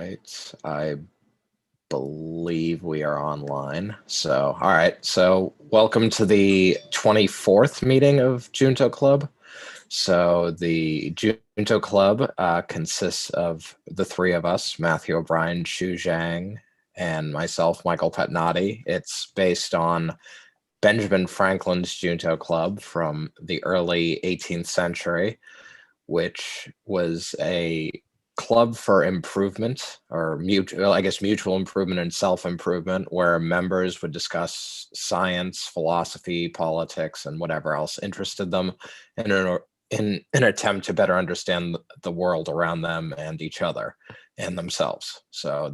right. I believe we are online. So, all right. So, welcome to the 24th meeting of Junto Club. So, the Junto Club consists of the three of us, Matthew O'Brien, Xu Zhang, and myself, Michael Petnati. It's based on Benjamin Franklin's Junto Club from the early 18th century, which was a club for improvement or mutual improvement and self-improvement, where members would discuss science, philosophy, politics, and whatever else interested them in an attempt to better understand the world around them and each other and themselves. So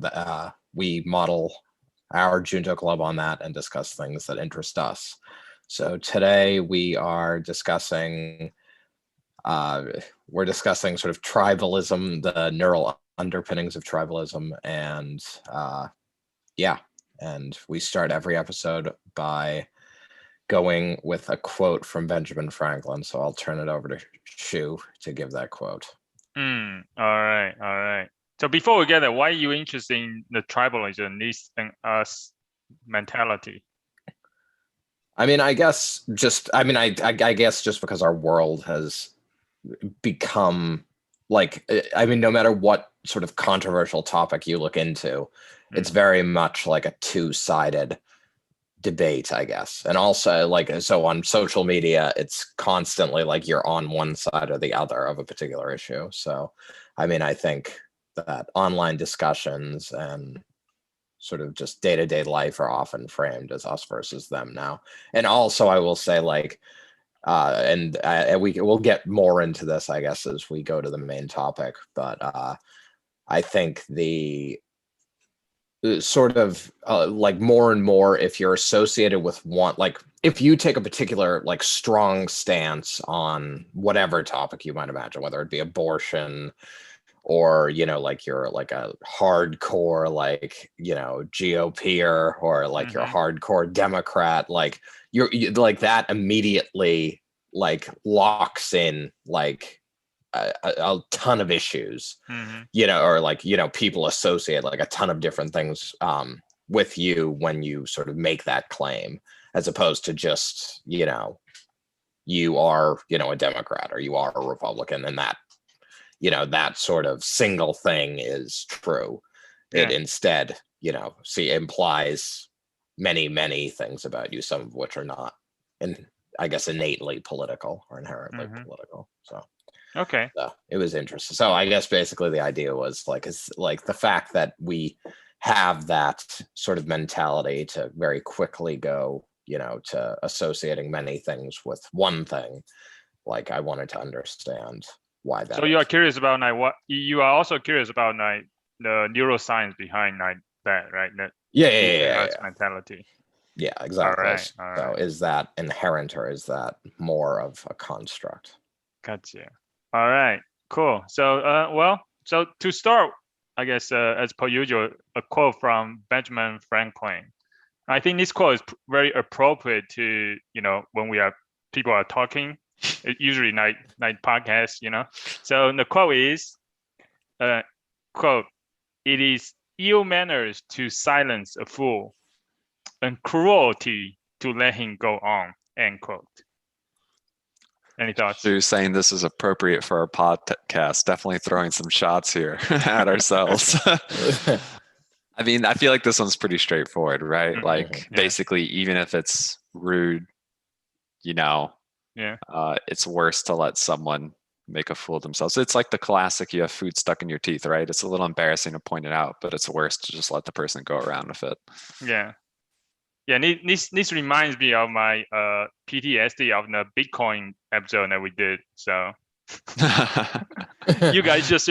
we model our Junto Club on that and discuss things that interest us. So today we are discussing sort of tribalism, the neural underpinnings of tribalism, and and we start every episode by going with a quote from Benjamin Franklin. So I'll turn it over to Xu to give that quote. All right. So before we get there, why are you interested in the tribalism, this and us mentality? I mean, I guess just because our world has become no matter what sort of controversial topic you look into, it's very much like a two-sided debate, I guess. And also so on social media, it's constantly like you're on one side or the other of a particular issue. So, I mean, I think that online discussions and sort of just day-to-day life are often framed as us versus them now. And also I will say we'll get more into this, I guess, as we go to the main topic. But I think the sort of more and more, if you're associated with one, if you take a particular strong stance on whatever topic you might imagine, whether it be abortion or you're a hardcore GOPer or you're a hardcore Democrat, you're that immediately locks in a ton of issues, or people associate a ton of different things with you when you sort of make that claim, as opposed to just you are a Democrat or you are a Republican, and that that sort of single thing is true. Yeah. It instead implies many things about you, some of which are not, and I guess innately political or inherently political. So okay, so it was interesting. So I guess basically the idea was the fact that we have that sort of mentality to very quickly go to associating many things with one thing. I wanted to understand why that. So you are curious about what you are also curious about the neuroscience behind that, right? That yeah. mentality. Yeah, exactly. All So right. Is that inherent or is that more of a construct? Gotcha. All right, cool. So so to start, I guess as per usual, a quote from Benjamin Franklin. I think this quote is very appropriate to when people are talking, usually night podcasts, So the quote is, quote, "It is ill manners to silence a fool, and cruelty to let him go on," end quote. Any thoughts? Who's saying this is appropriate for our podcast? Definitely throwing some shots here at ourselves. I mean, I feel like this one's pretty straightforward, right? Basically, even if it's rude, it's worse to let someone make a fool of themselves. It's like the classic, you have food stuck in your teeth, right? It's a little embarrassing to point it out, but it's worse to just let the person go around with it. Yeah. This reminds me of my PTSD of the Bitcoin episode that we did. So you guys just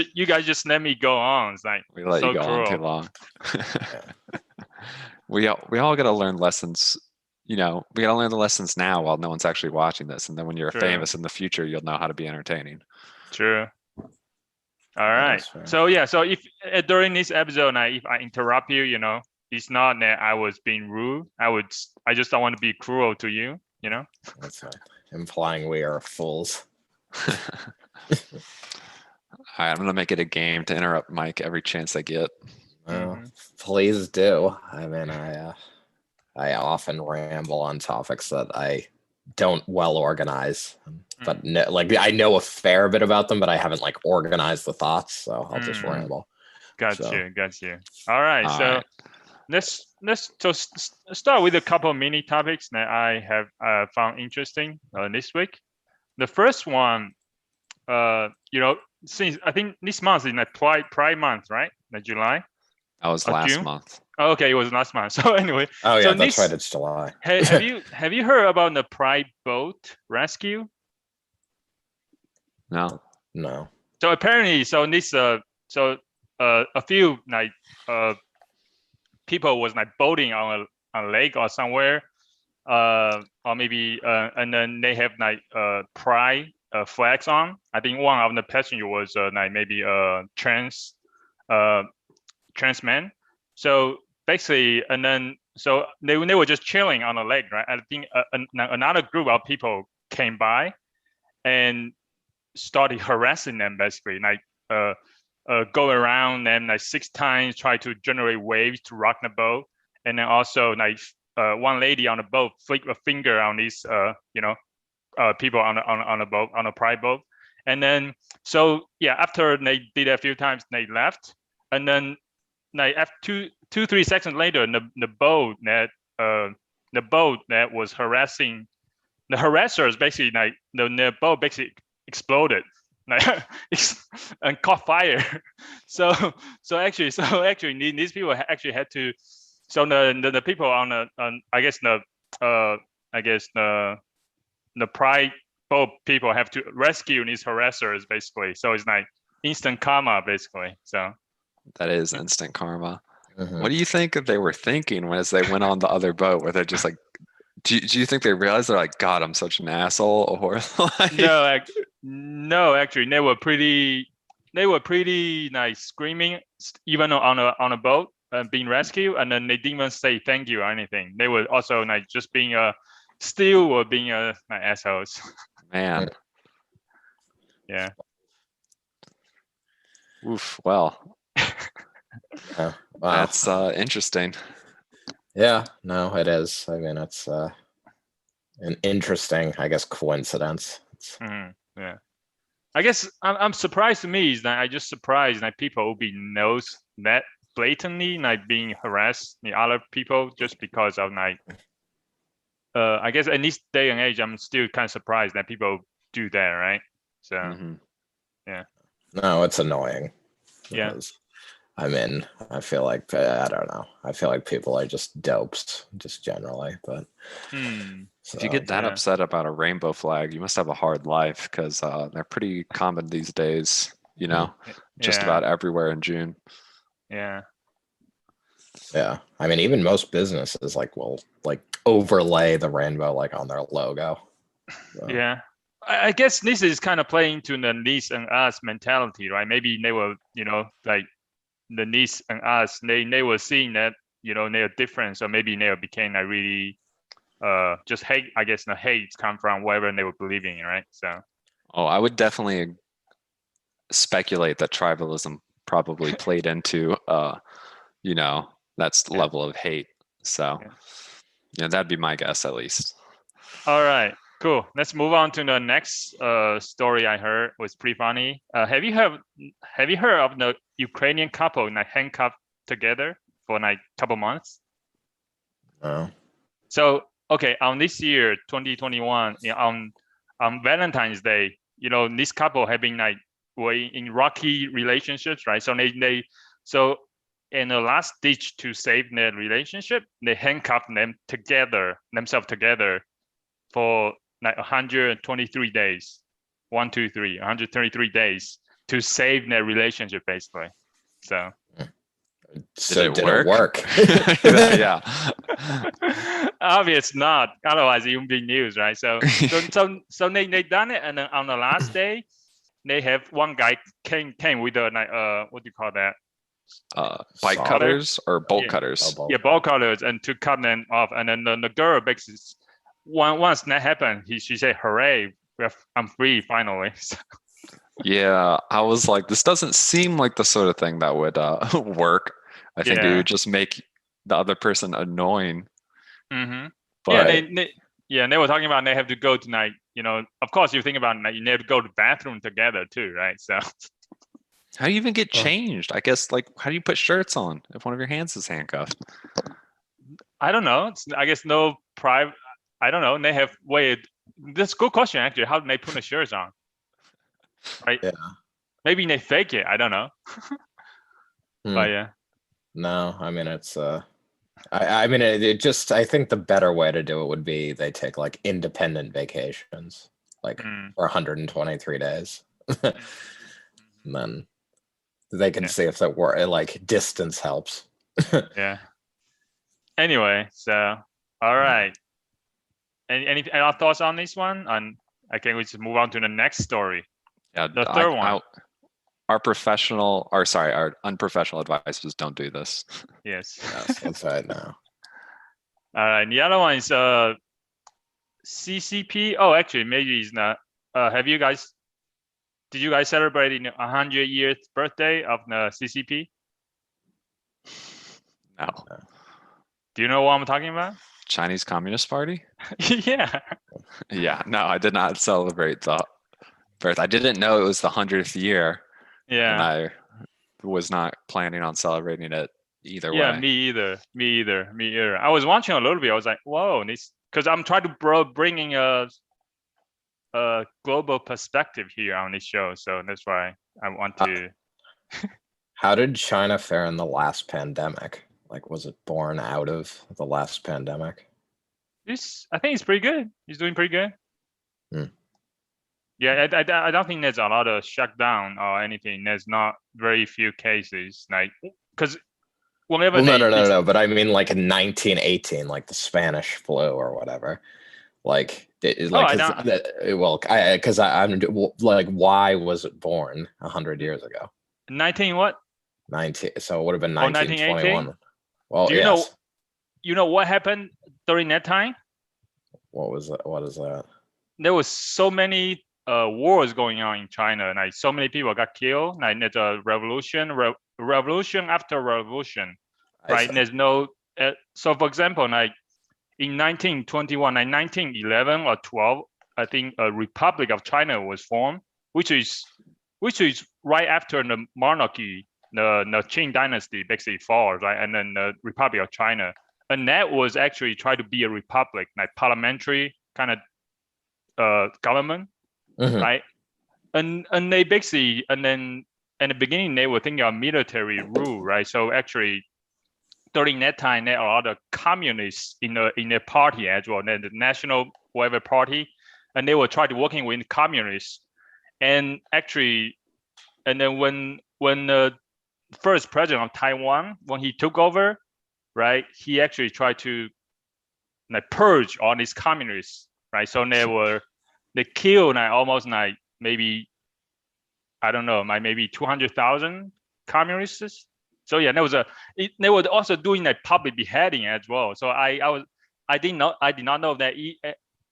let me go on. It's like we let you go on too long. we all got to learn lessons. We got to learn the lessons now while no one's actually watching this, and then when you're famous in the future, you'll know how to be entertaining. True. All right. So if during this episode, if I interrupt you, it's not that I was being rude. I just don't want to be cruel to you. That's implying we are fools. All right, I'm gonna make it a game to interrupt Mike every chance I get. Please do. I mean, I often ramble on topics that I don't well organize, but like I know a fair bit about them, but I haven't like organized the thoughts, so I'll just ramble. Got you. All right, so let's start with a couple of mini topics that I have found interesting this week. The first one, since I think this month is like Pride month, right? Like July. That was last June? month. Oh, okay, it was last month. So anyway. Oh yeah, so that's right. It's July. have you heard about the Pride boat rescue? No. So apparently, a few like people was like boating on a lake or somewhere, or maybe and then they have like Pride flags on. I think one of the passenger was like maybe a trans man. So basically, and then so they were just chilling on the lake, right? I think another group of people came by and started harassing them, basically, like go around them like 6 times, try to generate waves to rock the boat, and then also like one lady on the boat flick a finger on these people on a boat, on a Pride boat, and then so yeah, after they did a few times, they left, and then like after 2-3 seconds later, the boat that was harassing the harassers, basically like the boat basically exploded, like and caught fire. So actually these people actually had to. So the people on the Pride boat people have to rescue these harassers, basically. So it's like instant karma, basically. So that is instant karma. What do you think they were thinking as they went on the other boat? Where they're just like, do you think they realized they're like, God, I'm such an asshole? Or like... No, actually, they were pretty nice, screaming even on a boat being rescued, and then they didn't even say thank you or anything. They were also like just being being like assholes. Man. Yeah. Oof. Well. Wow. That's interesting. Yeah, no, it is. I mean, it's an interesting, I guess, coincidence. Yeah, I guess I'm surprised. To me is that I just surprised that people will be knows that blatantly like being harassed the other people just because of like I guess in this day and age, I'm still kind of surprised that people do that, right? So yeah. No, it's annoying. Yeah. I mean, I feel like I don't know. I feel like people are just dopes, just generally. But if you get that upset about a rainbow flag, you must have a hard life, because they're pretty common these days. Just about everywhere in June. Yeah. Yeah, I mean, even most businesses will overlay the rainbow like on their logo. So. Yeah. I guess this is kind of playing to the niche and us mentality, right? Maybe they were, like the niche and us, they were seeing that, they're different. So maybe they became like really just hate. I guess the hate come from whatever they were believing in, right? So I would definitely speculate that tribalism probably played into that's level of hate. So that'd be my guess, at least. All right, cool. Let's move on to the next story I heard. Was pretty funny. Have you heard of the Ukrainian couple like handcuffed together for like couple months? No. So okay, on this year 2021, on Valentine's Day, this couple have been like were in rocky relationships, right? So they in the last ditch to save their relationship, they handcuffed themselves together for like 123 days. 123 days to save their relationship, basically. So did it work? Yeah. Obviously not. Otherwise it wouldn't be news, right? So they done it, and then on the last day, they have one guy came with a what do you call that? Bike cutters or bolt cutters? Yeah, bolt cutters, and to cut them off. And then the girl basically, once that happened, she said, "Hooray! I'm free finally." Yeah, I was like, this doesn't seem like the sort of thing that would work. I think it Yeah. would just make the other person annoying. Mm-hmm. Yeah, But and they were talking about they have to go tonight. Of course, you think about it, you have to go to the bathroom together too, right? So how do you even get Oh. changed? I guess like how do you put shirts on if one of your hands is handcuffed? I don't know. I guess no private. I don't know. And they have That's a good question actually. How do they put the shirts on? Right? Yeah. Maybe they fake it. I don't know. But yeah. No, I mean it's I mean it just I think the better way to do it would be they take like independent vacations, like for 123 days. And then they can Yeah. see if that were like distance helps. Yeah. Anyway, so all right. Any other thoughts on this one? And I think we just move on to the next story. Yeah, The third one. our unprofessional advice was don't do this. Yes. Yes, that's right now. All right. The other one is CCP. Oh, actually, maybe it's not. Did you guys celebrate the 100th birthday of the CCP? No. Do you know what I'm talking about? Chinese Communist Party? Yeah. Yeah, no, I did not celebrate the birth. I didn't know it was the 100th year. Yeah. And I was not planning on celebrating it either Yeah, way. me either. I was watching a little bit. I was like, whoa, this, because I'm trying to bringing a global perspective here on this show. So that's why I want to. How did China fare in the last pandemic? Like, was it born out of the last pandemic? I think it's pretty good. He's doing pretty good. Hmm. Yeah, I don't think there's a lot of shutdown or anything. There's not very few cases, like, because whenever Well, no. But I mean, like in 1918, like the Spanish flu or whatever. Like, I don't. because I'm like, why was it born 100 years ago? 19 what? 19. So it would have been Oh, 1921. Well, Do you yes. know what happened during that time? What was that? What is that? There was so many wars going on in China, and like so many people got killed. Like there's a revolution after revolution, right? And there's no. So, for example, like in 1921, like 1911 or 12, I think a Republic of China was formed, which is right after the monarchy, the Qing dynasty basically falls, right? And then the Republic of China, and that was actually try to be a republic, like parliamentary kind of government, right? And they basically, and then in the beginning they were thinking of military rule, right? So actually during that time there are other communists in their party as well, then the national whatever party, and they were trying to working with communists. And actually, and then when the first president of Taiwan, when he took over, right, he actually tried to like purge all these communists, right? So they killed like almost like maybe, I don't know, like maybe 200,000 communists. So yeah, they were also doing like public beheading as well. So I did not know that.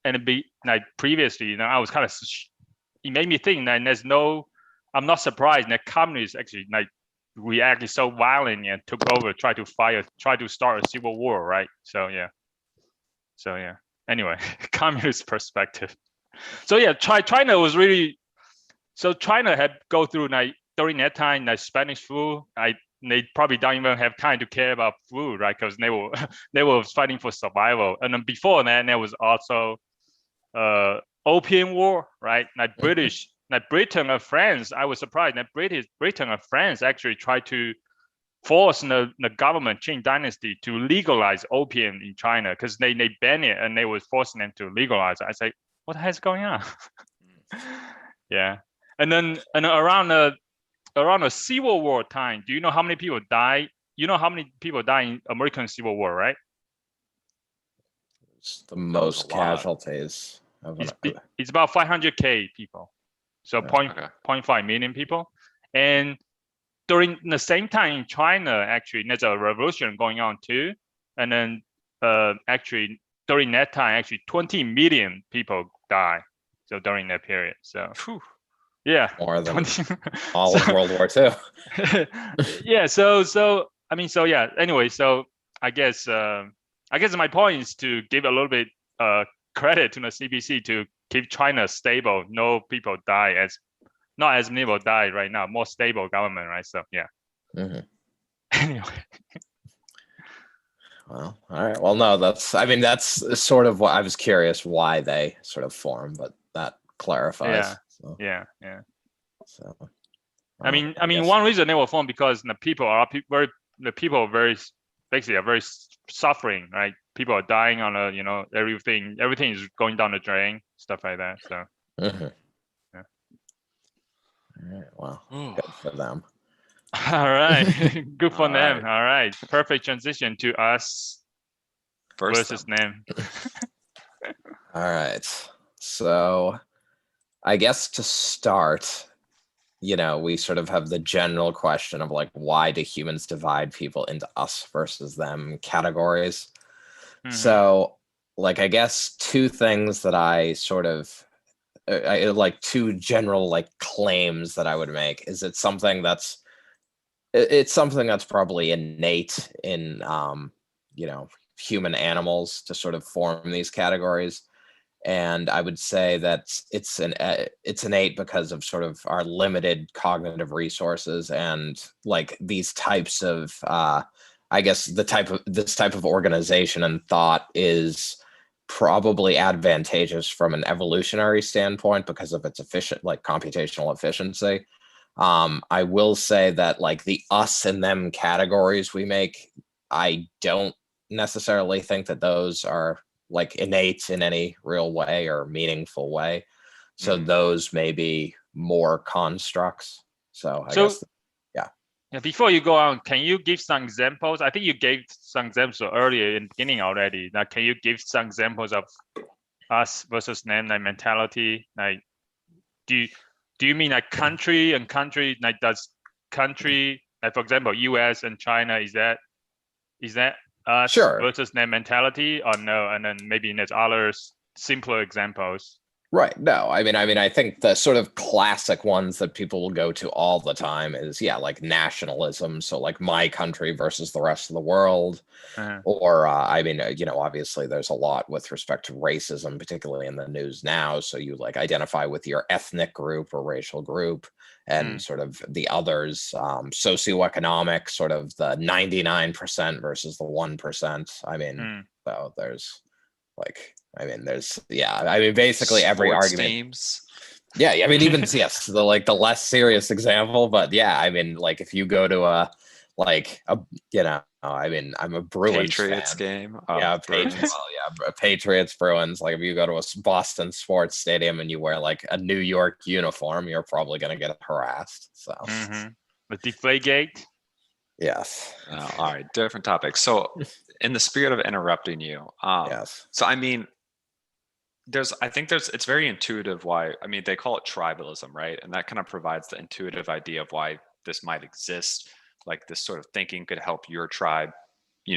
And like previously, I was kind of, it made me think that I'm not surprised that communists actually like reacted so violently and took over, try to start a civil war, right? So yeah. Anyway, communist perspective. So yeah, China was really. So China had go through like during that time, like Spanish flu. They probably don't even have time to care about food, right? Because they were fighting for survival. And then before that, there was also Opium War, right? Like Britain and France. I was surprised that Britain and France actually tried to force the government Qing dynasty to legalize opium in China, because they banned it and they was forcing them to legalize it. I say, what the hell's going on? Yeah. And then around the Civil War time, do you know how many people died? You know how many people died in American Civil War, right? It's the most casualties. It's about 500K people. So 0.5 million people. And during the same time in China, actually, there's a revolution going on too. And then actually during that time, actually 20 million people die. So during that period. So Yeah. more than 20 all of World War II. Yeah. So I mean, so yeah. Anyway, so I guess my point is to give a little bit credit to the CPC to keep China stable. No people die not as many people die right now. More stable government, right? So yeah. Mm-hmm. Anyway. Well, all right. Well, no, that's sort of what I was curious why they sort of formed, but that clarifies. Yeah. So, I mean, guess. one reason they were formed because the people are very basically are very suffering, right? People are dying on everything is going down the drain, stuff like that. So. Mm-hmm. Yeah. All right. Well, good for them. All right. Good for All them. right. All right. Perfect transition to us versus them. All right. So I guess to start, we sort of have the general question of like, why do humans divide people into us versus them categories? Mhm. So, like, I guess two things that I sort of like two general like claims that I would make is it's something that's probably innate in human animals to sort of form these categories, and I would say that it's innate because of sort of our limited cognitive resources and like these types of I guess this type of organization and thought is probably advantageous from an evolutionary standpoint because of its computational efficiency. I will say that like the us and them categories we make, I don't necessarily think that those are like innate in any real way or meaningful way. So those may be more constructs. So I guess, yeah. Before you go on, can you give some examples? I think you gave some examples earlier in the beginning already. Now, can you give some examples of us versus them, like mentality? Like, do you mean like country and country? Like, does country, like for example, U.S. and China, is that us Sure. versus their mentality, or no? And then maybe there's other simpler examples. Right. No, I mean, I think the sort of classic ones that people will go to all the time is, like nationalism. So like my country versus the rest of the world. Or, obviously there's a lot with respect to racism, particularly in the news now. So you like identify with your ethnic group or racial group, and sort of the others, socioeconomic, sort of the 99% versus the 1%. I mean, so there's like, basically every Sports argument. Teams. Yeah, I mean, even yes, the less serious example, but yeah, I mean, like if you go to I'm a Bruins Patriots fan. game. Yeah, Bruins. Patriots, Bruins. Like if you go to a Boston sports stadium and you wear like a New York uniform, you're probably gonna get harassed. So the Deflategate. Yes. All right, different topic. So, in the spirit of interrupting you, yes. So I mean, it's very intuitive why. I mean, they call it tribalism, right? And that kind of provides the intuitive idea of why this might exist. Like this sort of thinking could help your tribe,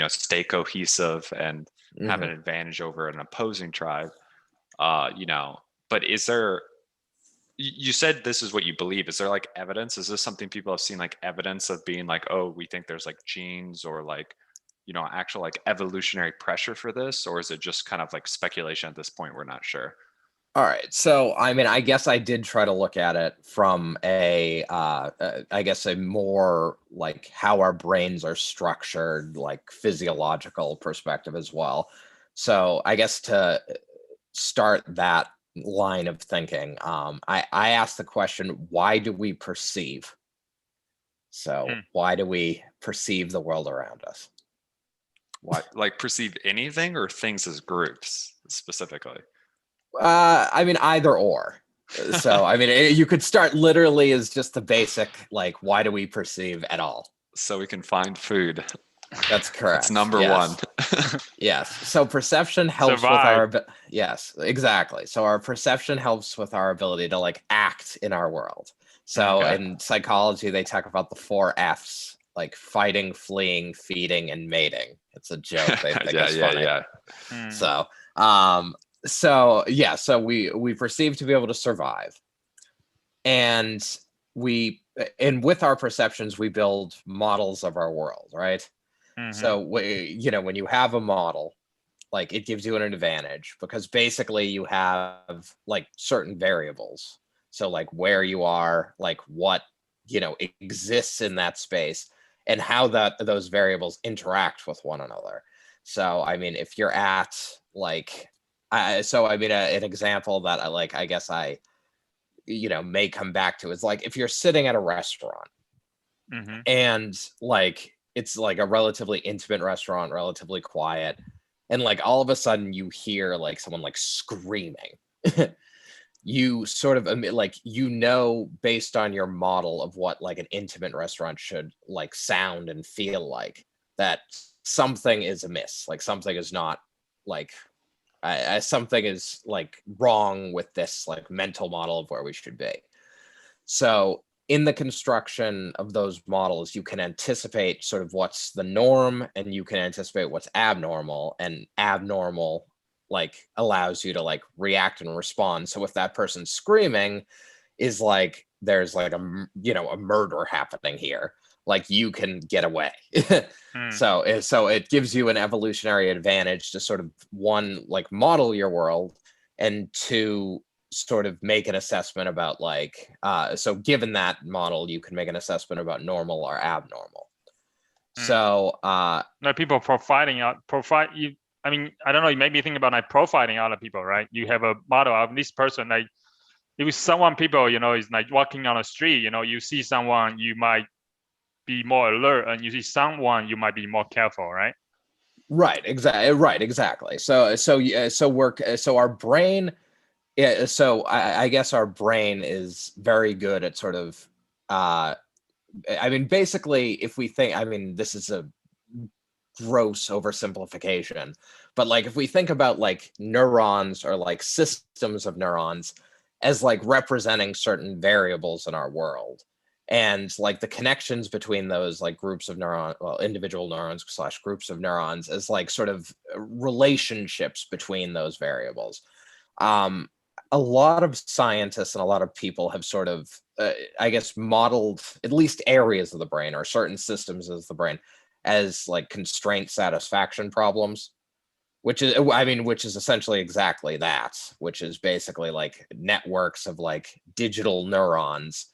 stay cohesive and have an advantage over an opposing tribe. But is there? You said this is what you believe. Is there like evidence? Is this something people have seen like evidence of being like, oh, we think there's like genes or like, actual like evolutionary pressure for this? Or is it just kind of like speculation at this point? We're not sure. All right. So, I mean, I guess I did try to look at it from a more like how our brains are structured, like physiological perspective as well. So I guess to start that line of thinking, I asked the question, why do we perceive? So why do we perceive the world around us? Why, like perceive anything or things as groups specifically? I mean, either or. So, I mean, you could start literally as just the basic, like, why do we perceive at all? So we can find food. That's correct. That's number one. Yes. So perception helps with our, yes, exactly. So our perception helps with our ability to like act in our world. So in psychology, they talk about the 4 Fs, like fighting, fleeing, feeding, and mating. It's a joke. They think it's funny. So, so we perceive to be able to survive. and with our perceptions, we build models of our world, right? So when you have a model, like, it gives you an advantage because basically you have like certain variables. So like where you are, like what exists in that space, and how those variables interact with one another. So I mean, if you're at like, an example that I guess I may come back to is like if you're sitting at a restaurant and like it's like a relatively intimate restaurant, relatively quiet, and like all of a sudden you hear like someone like screaming. You sort of like based on your model of what like an intimate restaurant should like sound and feel like, that something is amiss, like something is not like something is like wrong with this like mental model of where we should be. So in the construction of those models, you can anticipate sort of what's the norm, and you can anticipate what's abnormal, and abnormal like allows you to like react and respond. So if that person screaming is like, there's like a murder happening here, like you can get away. So it gives you an evolutionary advantage to sort of, one, like model your world, and two, sort of make an assessment about like, so given that model, you can make an assessment about normal or abnormal. So people profiling out you. I mean, I don't know, it made me think about like profiling other people, right? You have a model of this person, like if someone people is like walking on the street, you see someone, you might be more alert, and you see someone, you might be more careful, right? Right, exactly. So our brain, so I guess our brain is very good at sort of, I mean, basically, if we think, I mean, this is a gross oversimplification, but like if we think about like neurons or like systems of neurons as like representing certain variables in our world, and like the connections between those like groups of individual neurons / groups of neurons as like sort of relationships between those variables. A lot of scientists and a lot of people have sort of, I guess, modeled at least areas of the brain or certain systems of the brain as like constraint satisfaction problems, which is essentially exactly that, which is basically like networks of like digital neurons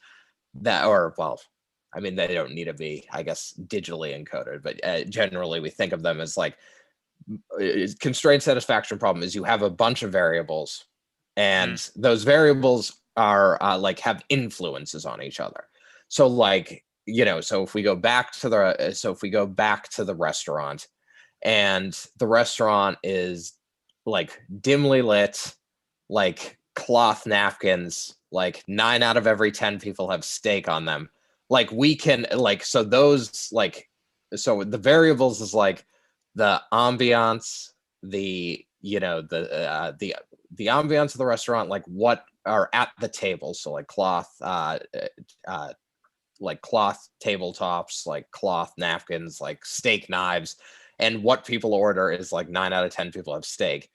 that, or well, I mean, they don't need to be, I guess, digitally encoded, but generally we think of them as like, constraint satisfaction problem is you have a bunch of variables, and those variables are like have influences on each other. So like, so if we go back to the restaurant, and the restaurant is like dimly lit, like cloth napkins, like 9 out of every 10 people have steak on them. Like we can like, so those like, so the variables is like the ambiance, the ambiance of the restaurant, like what are at the table. So like cloth tabletops, like cloth napkins, like steak knives, and what people order is like 9 out of 10 people have steak.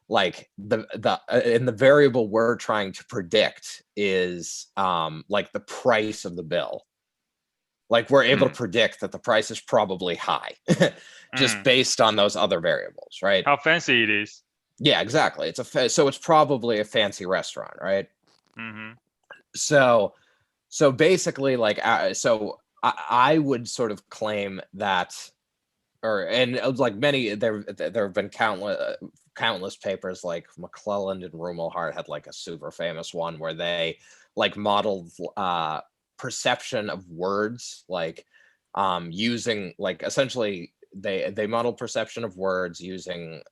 Like the variable we're trying to predict is like the price of the bill. Like we're able to predict that the price is probably high, just based on those other variables, right? How fancy it is. Yeah, exactly. So it's probably a fancy restaurant, right? Mm-hmm. So basically, like, so I would sort of claim that, and like many, there have been countless papers, like McClelland and Rumelhart had like a super famous one where they like modeled perception of words, like using like essentially they modeled perception of words using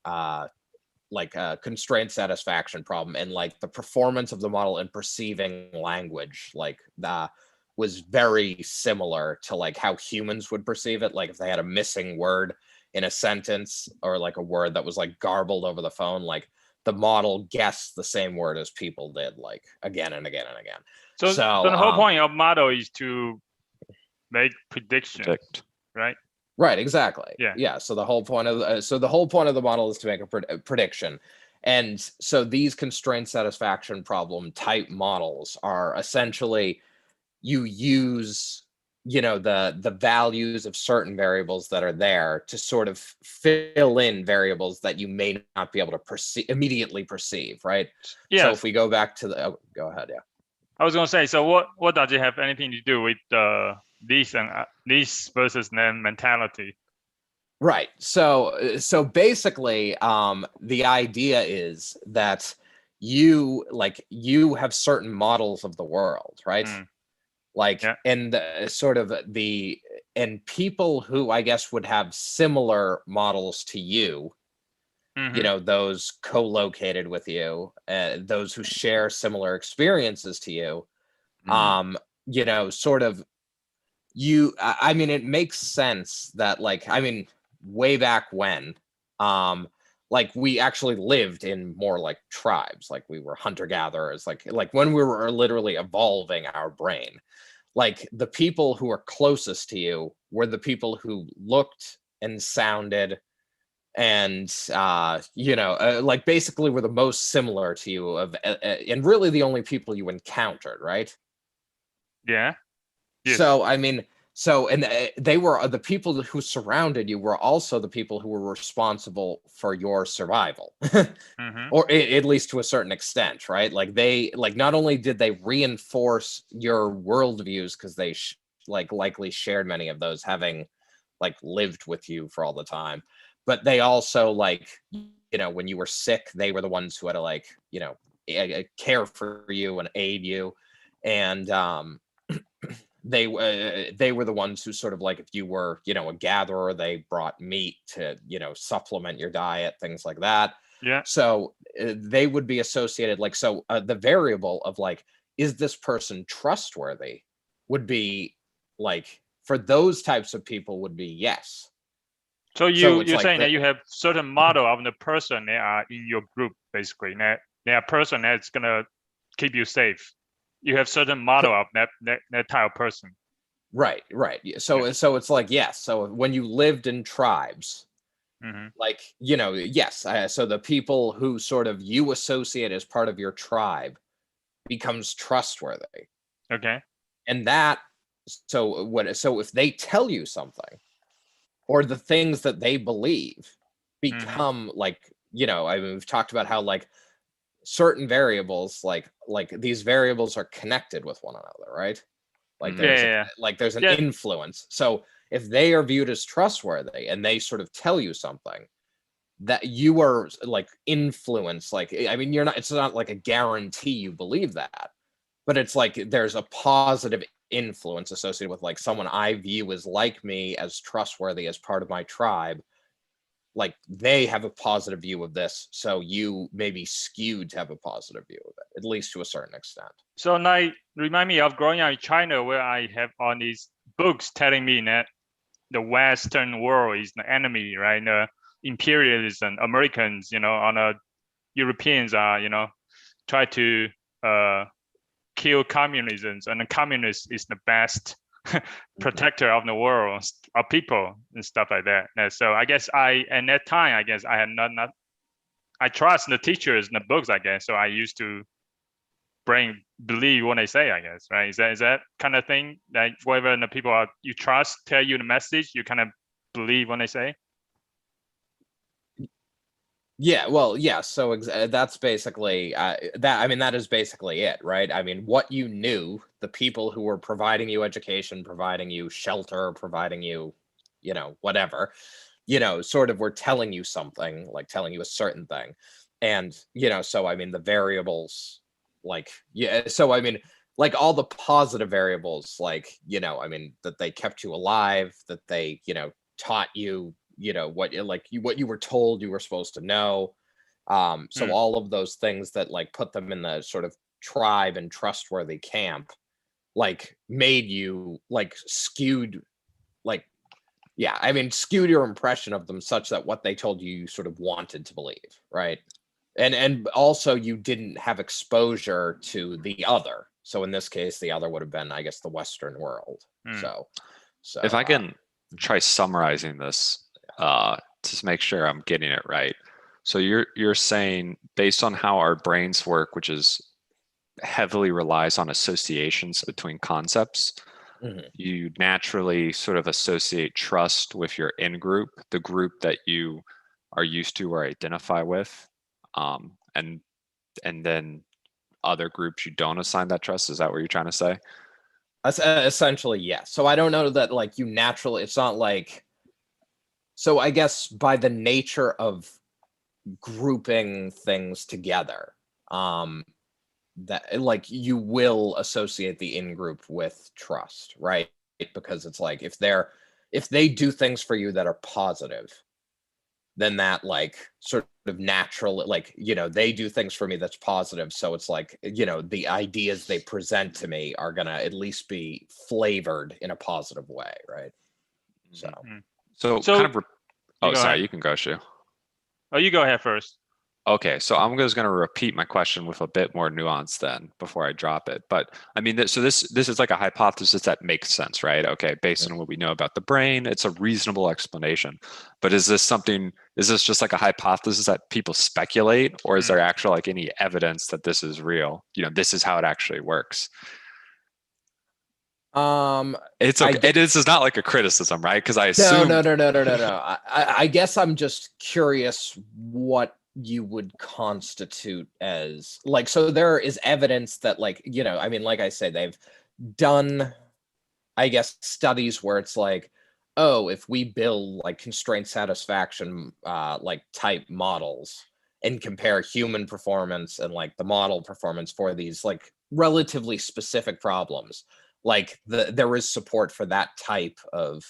like a constraint satisfaction problem, and like the performance of the model in perceiving language like was very similar to like how humans would perceive it. Like if they had a missing word in a sentence, or like a word that was like garbled over the phone, like the model guessed the same word as people did, like again and again and again. So the whole point of model is to make predictions, right? Right, exactly. Yeah. So the whole point of the model is to make a prediction, And so these constraint satisfaction problem type models are essentially, you use, the values of certain variables that are there to sort of fill in variables that you may not be able to immediately perceive, right? Yes. So if we go back to go ahead, yeah. I was going to say, so what does it have anything to do with this and this versus then mentality? Right. So basically, the idea is that you have certain models of the world, right? Like, Yeah. and and people who I guess would have similar models to you, those co-located with you, those who share similar experiences to you, sort of I mean, it makes sense that way back when, we actually lived in more like tribes, like we were hunter-gatherers, like when we were literally evolving our brain, like the people who were closest to you were the people who looked and sounded and basically were the most similar to you and really the only people you encountered, right? Yeah. Yes. So I mean, they were the people who surrounded you were also the people who were responsible for your survival, or at least to a certain extent, right? Like not only did they reinforce your worldviews because they likely shared many of those, having lived with you for all the time, but they also when you were sick, they were the ones who had to care for you and aid you, and they were the ones who sort of if you were a gatherer, they brought meat to supplement your diet, things like that. Yeah. So they would be associated the variable of is this person trustworthy would be for those types of people would be yes. So you're saying that you have certain model of the person that are in your group, basically. That person that's gonna keep you safe. You have certain model of that type of person. Right. So it's yes. So when you lived in tribes, yes. So the people who sort of you associate as part of your tribe becomes trustworthy. Okay. And that, so if they tell you something, or the things that they believe become I mean, we've talked about how certain variables, these variables are connected with one another, right? There's an influence. So if they are viewed as trustworthy and they sort of tell you something, that you are influenced, I mean, it's not a guarantee you believe that, but it's there's a positive influence associated with someone I view as like me, as trustworthy, as part of my tribe. They have a positive view of this, so you may be skewed to have a positive view of it, at least to a certain extent. So remind me of growing up in China, where I have all these books telling me that the Western world is the enemy, right? The imperialism, Americans, Europeans are, try to kill communism, and the communist is the best protector of the world, of people and stuff like that. And so I guess at that time, I guess I had not I trust the teachers and the books, I guess. So I used to believe what they say, I guess, right? Is that kind of thing? Like whatever the people you trust tell you the message, you kind of believe when they say? Yeah, well, yeah. So that's basically that. I mean, that is basically it, right? I mean, what you knew, the people who were providing you education, providing you shelter, providing you, whatever, sort of were telling you something, telling you a certain thing, and so I mean, the variables, so I mean, all the positive variables, I mean, that they kept you alive, that they, taught you what you were told you were supposed to know, so all of those things that put them in the sort of tribe and trustworthy camp made you skewed, I mean, skewed your impression of them such that what they told you sort of wanted to believe, right? And also you didn't have exposure to the other, so in this case the other would have been, I guess, the Western world. So if I can try summarizing this to make sure I'm getting it right. So you're saying based on how our brains work, which is heavily relies on associations between concepts, you naturally sort of associate trust with your in-group, the group that you are used to or identify with, and then other groups you don't assign that trust. Is that what you're trying to say? Essentially, yes. So I don't know that like you naturally, it's not like, so I guess by the nature of grouping things together, that like you will associate the in-group with trust, right? Because it's like if they do things for you that are positive, then that like sort of naturally, like, they do things for me that's positive. So it's like, the ideas they present to me are gonna at least be flavored in a positive way, right? So kind of. Oh, sorry, ahead. you can go, Shu. Oh, you go ahead first. Okay, so I'm just going to repeat my question with a bit more nuance then before I drop it. But I mean, this is like a hypothesis that makes sense, right? Okay, based on what we know about the brain, it's a reasonable explanation. But is this just like a hypothesis that people speculate, or is there actual like any evidence that this is real? This is how it actually works. It's okay. This is not like a criticism, right? Because I assume no. I guess I'm just curious what you would constitute as like, so there is evidence that like, I mean, like I say, they've done, I guess, studies where it's like, oh, if we build like constraint satisfaction like type models and compare human performance and like the model performance for these like relatively specific problems, like there is support for that type of,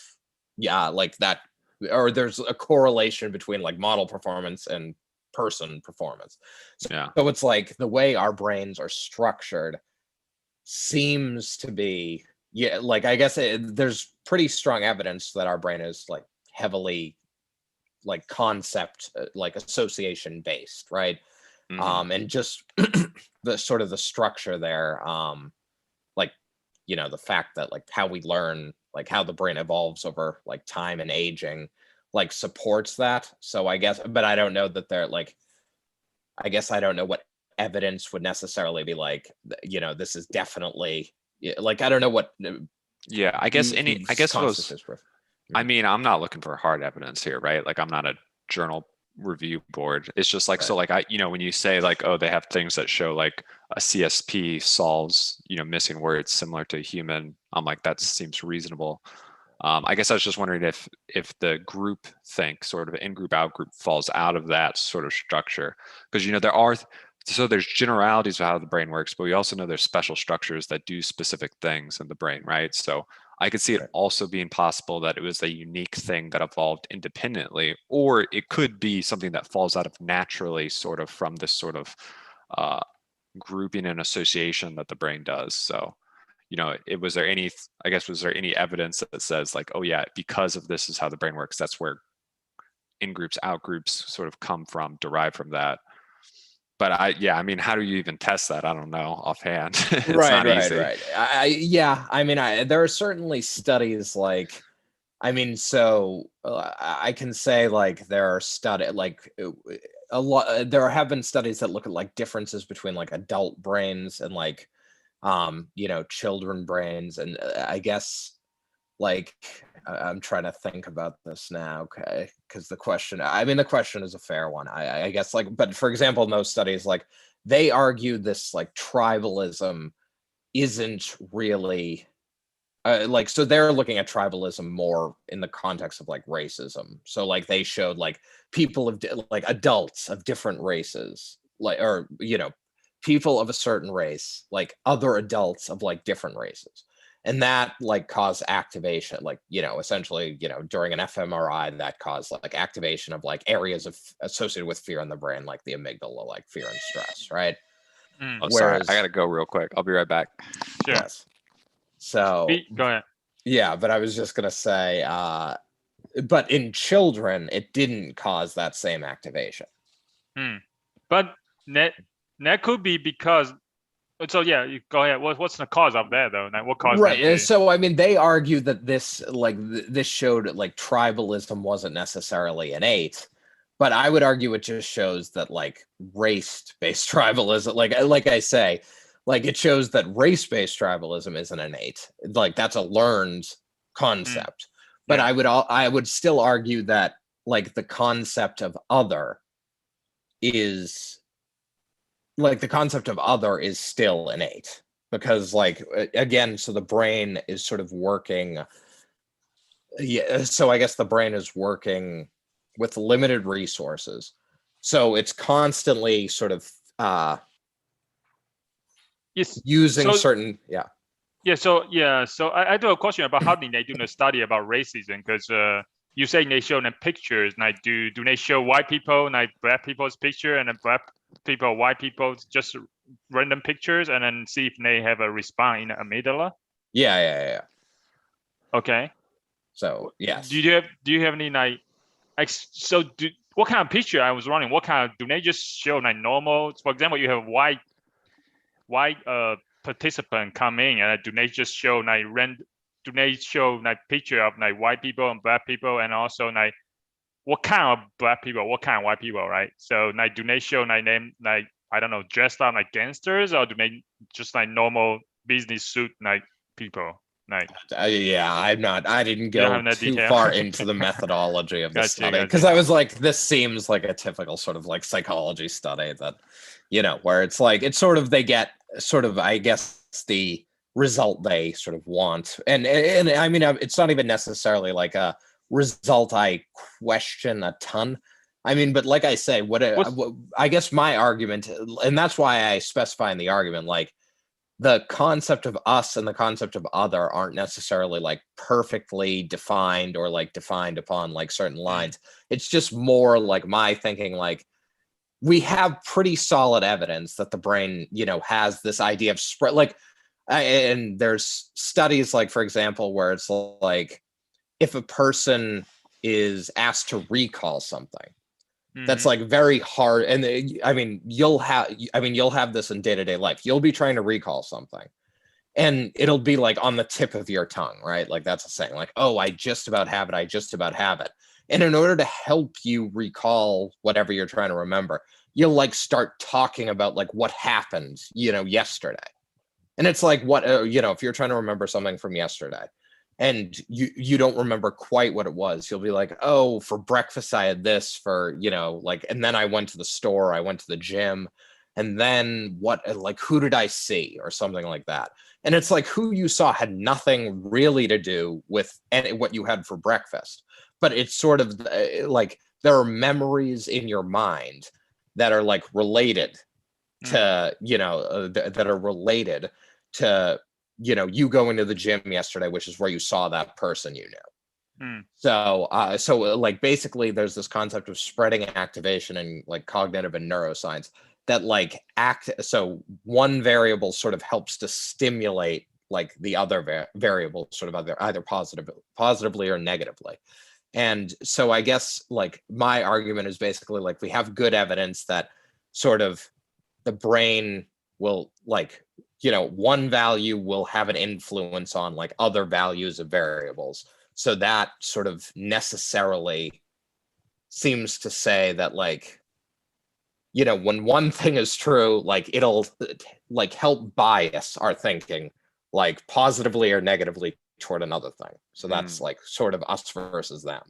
like that, or there's a correlation between like model performance and person performance. So it's like the way our brains are structured seems to be, like I guess there's pretty strong evidence that our brain is like heavily like concept like association based, right? And just the sort of the structure there, like the fact that like how we learn, like how the brain evolves over like time and aging, like supports that. So I guess, but I don't know that they're like, I guess I don't know what evidence would necessarily be like, this is definitely like, I don't know what. I guess I mean, I'm not looking for hard evidence here, right? Like I'm not a journal review board. It's just like, right. So like when you say like, oh, they have things that show like a CSP solves, missing words similar to a human, I'm like, that seems reasonable. I guess I was just wondering if the group think sort of in-group, out-group falls out of that sort of structure. Because, there's generalities of how the brain works, but we also know there's special structures that do specific things in the brain, right? So I could see it also being possible that it was a unique thing that evolved independently, or it could be something that falls out of naturally sort of from this sort of grouping and association that the brain does. So was there any evidence that says like, oh yeah, because of this is how the brain works, that's where in-groups, out-groups sort of derive from that. But I mean, how do you even test that? I don't know offhand. It's not easy. Right. I mean, there are certainly studies like, I mean, so I can say like there are there have been studies that look at like differences between like adult brains and like children brains, and I guess like I'm trying to think about this now, okay, because the question is a fair one. I guess like, but for example, in those studies, like they argue this like tribalism isn't really like, so they're looking at tribalism more in the context of like racism. So like they showed like people of like adults of different races, like, or people of a certain race, like other adults of like different races, and that like caused activation, like essentially during an fMRI that caused like activation of like areas associated with fear in the brain, like the amygdala, like fear and stress, right? Oh, sorry, I gotta go real quick. I'll be right back. Sure. Yes. So go ahead. Yeah, but I was just gonna say, but in children, it didn't cause that same activation. But that could be because. So yeah, you go ahead. What's the cause of that though? Like, what caused right? That so I mean, they argue that this showed like tribalism wasn't necessarily innate, but I would argue it just shows that like race-based tribalism, like I say, like it shows that race-based tribalism isn't innate. Like that's a learned concept. But I would still argue that like the concept of other is still innate, because like again, so the brain is sort of working. Yeah, so I guess the brain is working with limited resources, so it's constantly sort of using certain So I do a question about how did they do the study about racism, because you say they show the pictures, like do they show white people, like black people's picture, and then black people, white people, just random pictures, and then see if they have a response in the amygdala? Yeah. Okay. So yes. Do you have any what kind of picture I was running? What kind of, do they just show like normal? For example, you have white participant come in, and do they just show like do they show like picture of like white people and black people, and also like what kind of black people, what kind of white people, right? So like do they show like them like, I don't know, dressed up like gangsters, or do they just like normal business suit like people? Like I didn't go too far into the methodology of the study, because I was like, this seems like a typical sort of like psychology study that, where it's like, it's sort of, they get sort of, I guess, the result they sort of want. And I mean, it's not even necessarily like a result I question a ton. I mean, but like I say, I guess my argument, and that's why I specify in the argument, like, the concept of us and the concept of other aren't necessarily like perfectly defined or like defined upon like certain lines. It's just more like my thinking, like we have pretty solid evidence that the brain, has this idea of spread, like, and there's studies like, for example, where it's like, if a person is asked to recall something, that's like very hard. And I mean, you'll have this in day-to-day life. You'll be trying to recall something and it'll be like on the tip of your tongue, right? Like that's a saying, like, oh, I just about have it. And in order to help you recall whatever you're trying to remember, you'll like start talking about like what happened, yesterday. And it's like, what, if you're trying to remember something from yesterday, and you don't remember quite what it was, you'll be like, oh, for breakfast I had this, for like, and then I went to the store, I went to the gym, and then what, like, who did I see, or something like that. And it's like, who you saw had nothing really to do with what you had for breakfast, but it's sort of like there are memories in your mind that are like related to that are related to you going to the gym yesterday, which is where you saw that person, So like basically there's this concept of spreading activation and like cognitive and neuroscience that like so one variable sort of helps to stimulate like the other variable sort of either positively or negatively. And so I guess like my argument is basically like we have good evidence that sort of the brain will like, one value will have an influence on like other values of variables. So that sort of necessarily seems to say that like, when one thing is true, like it'll like help bias our thinking like positively or negatively toward another thing. So that's like sort of us versus them.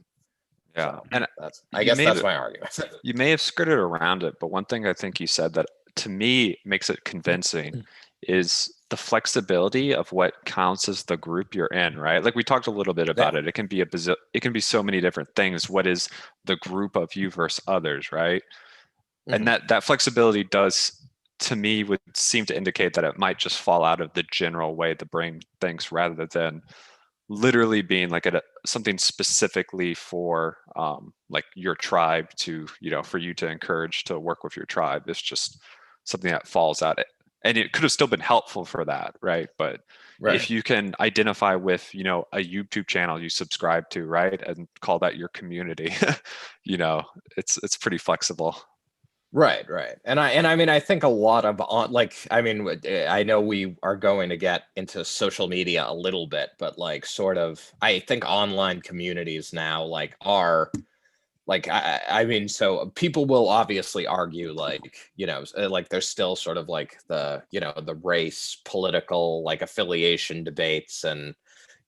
Yeah. So and I guess that's my argument. You may have skirted around it, but one thing I think you said that to me makes it convincing is the flexibility of what counts as the group you're in, right? Like we talked a little bit about it. It can be so many different things. What is the group of you versus others, right? And that flexibility does, to me, would seem to indicate that it might just fall out of the general way the brain thinks, rather than literally being like something specifically for like your tribe to, for you to encourage to work with your tribe. It's just something that falls out. And it could have still been helpful for that, right? But if you can identify with, a YouTube channel you subscribe to, right, and call that your community, it's pretty flexible. Right. And I mean, I think a lot of I know we are going to get into social media a little bit, but like sort of, I think online communities now like are like I mean, so people will obviously argue like, like there's still sort of like the, the race political like affiliation debates and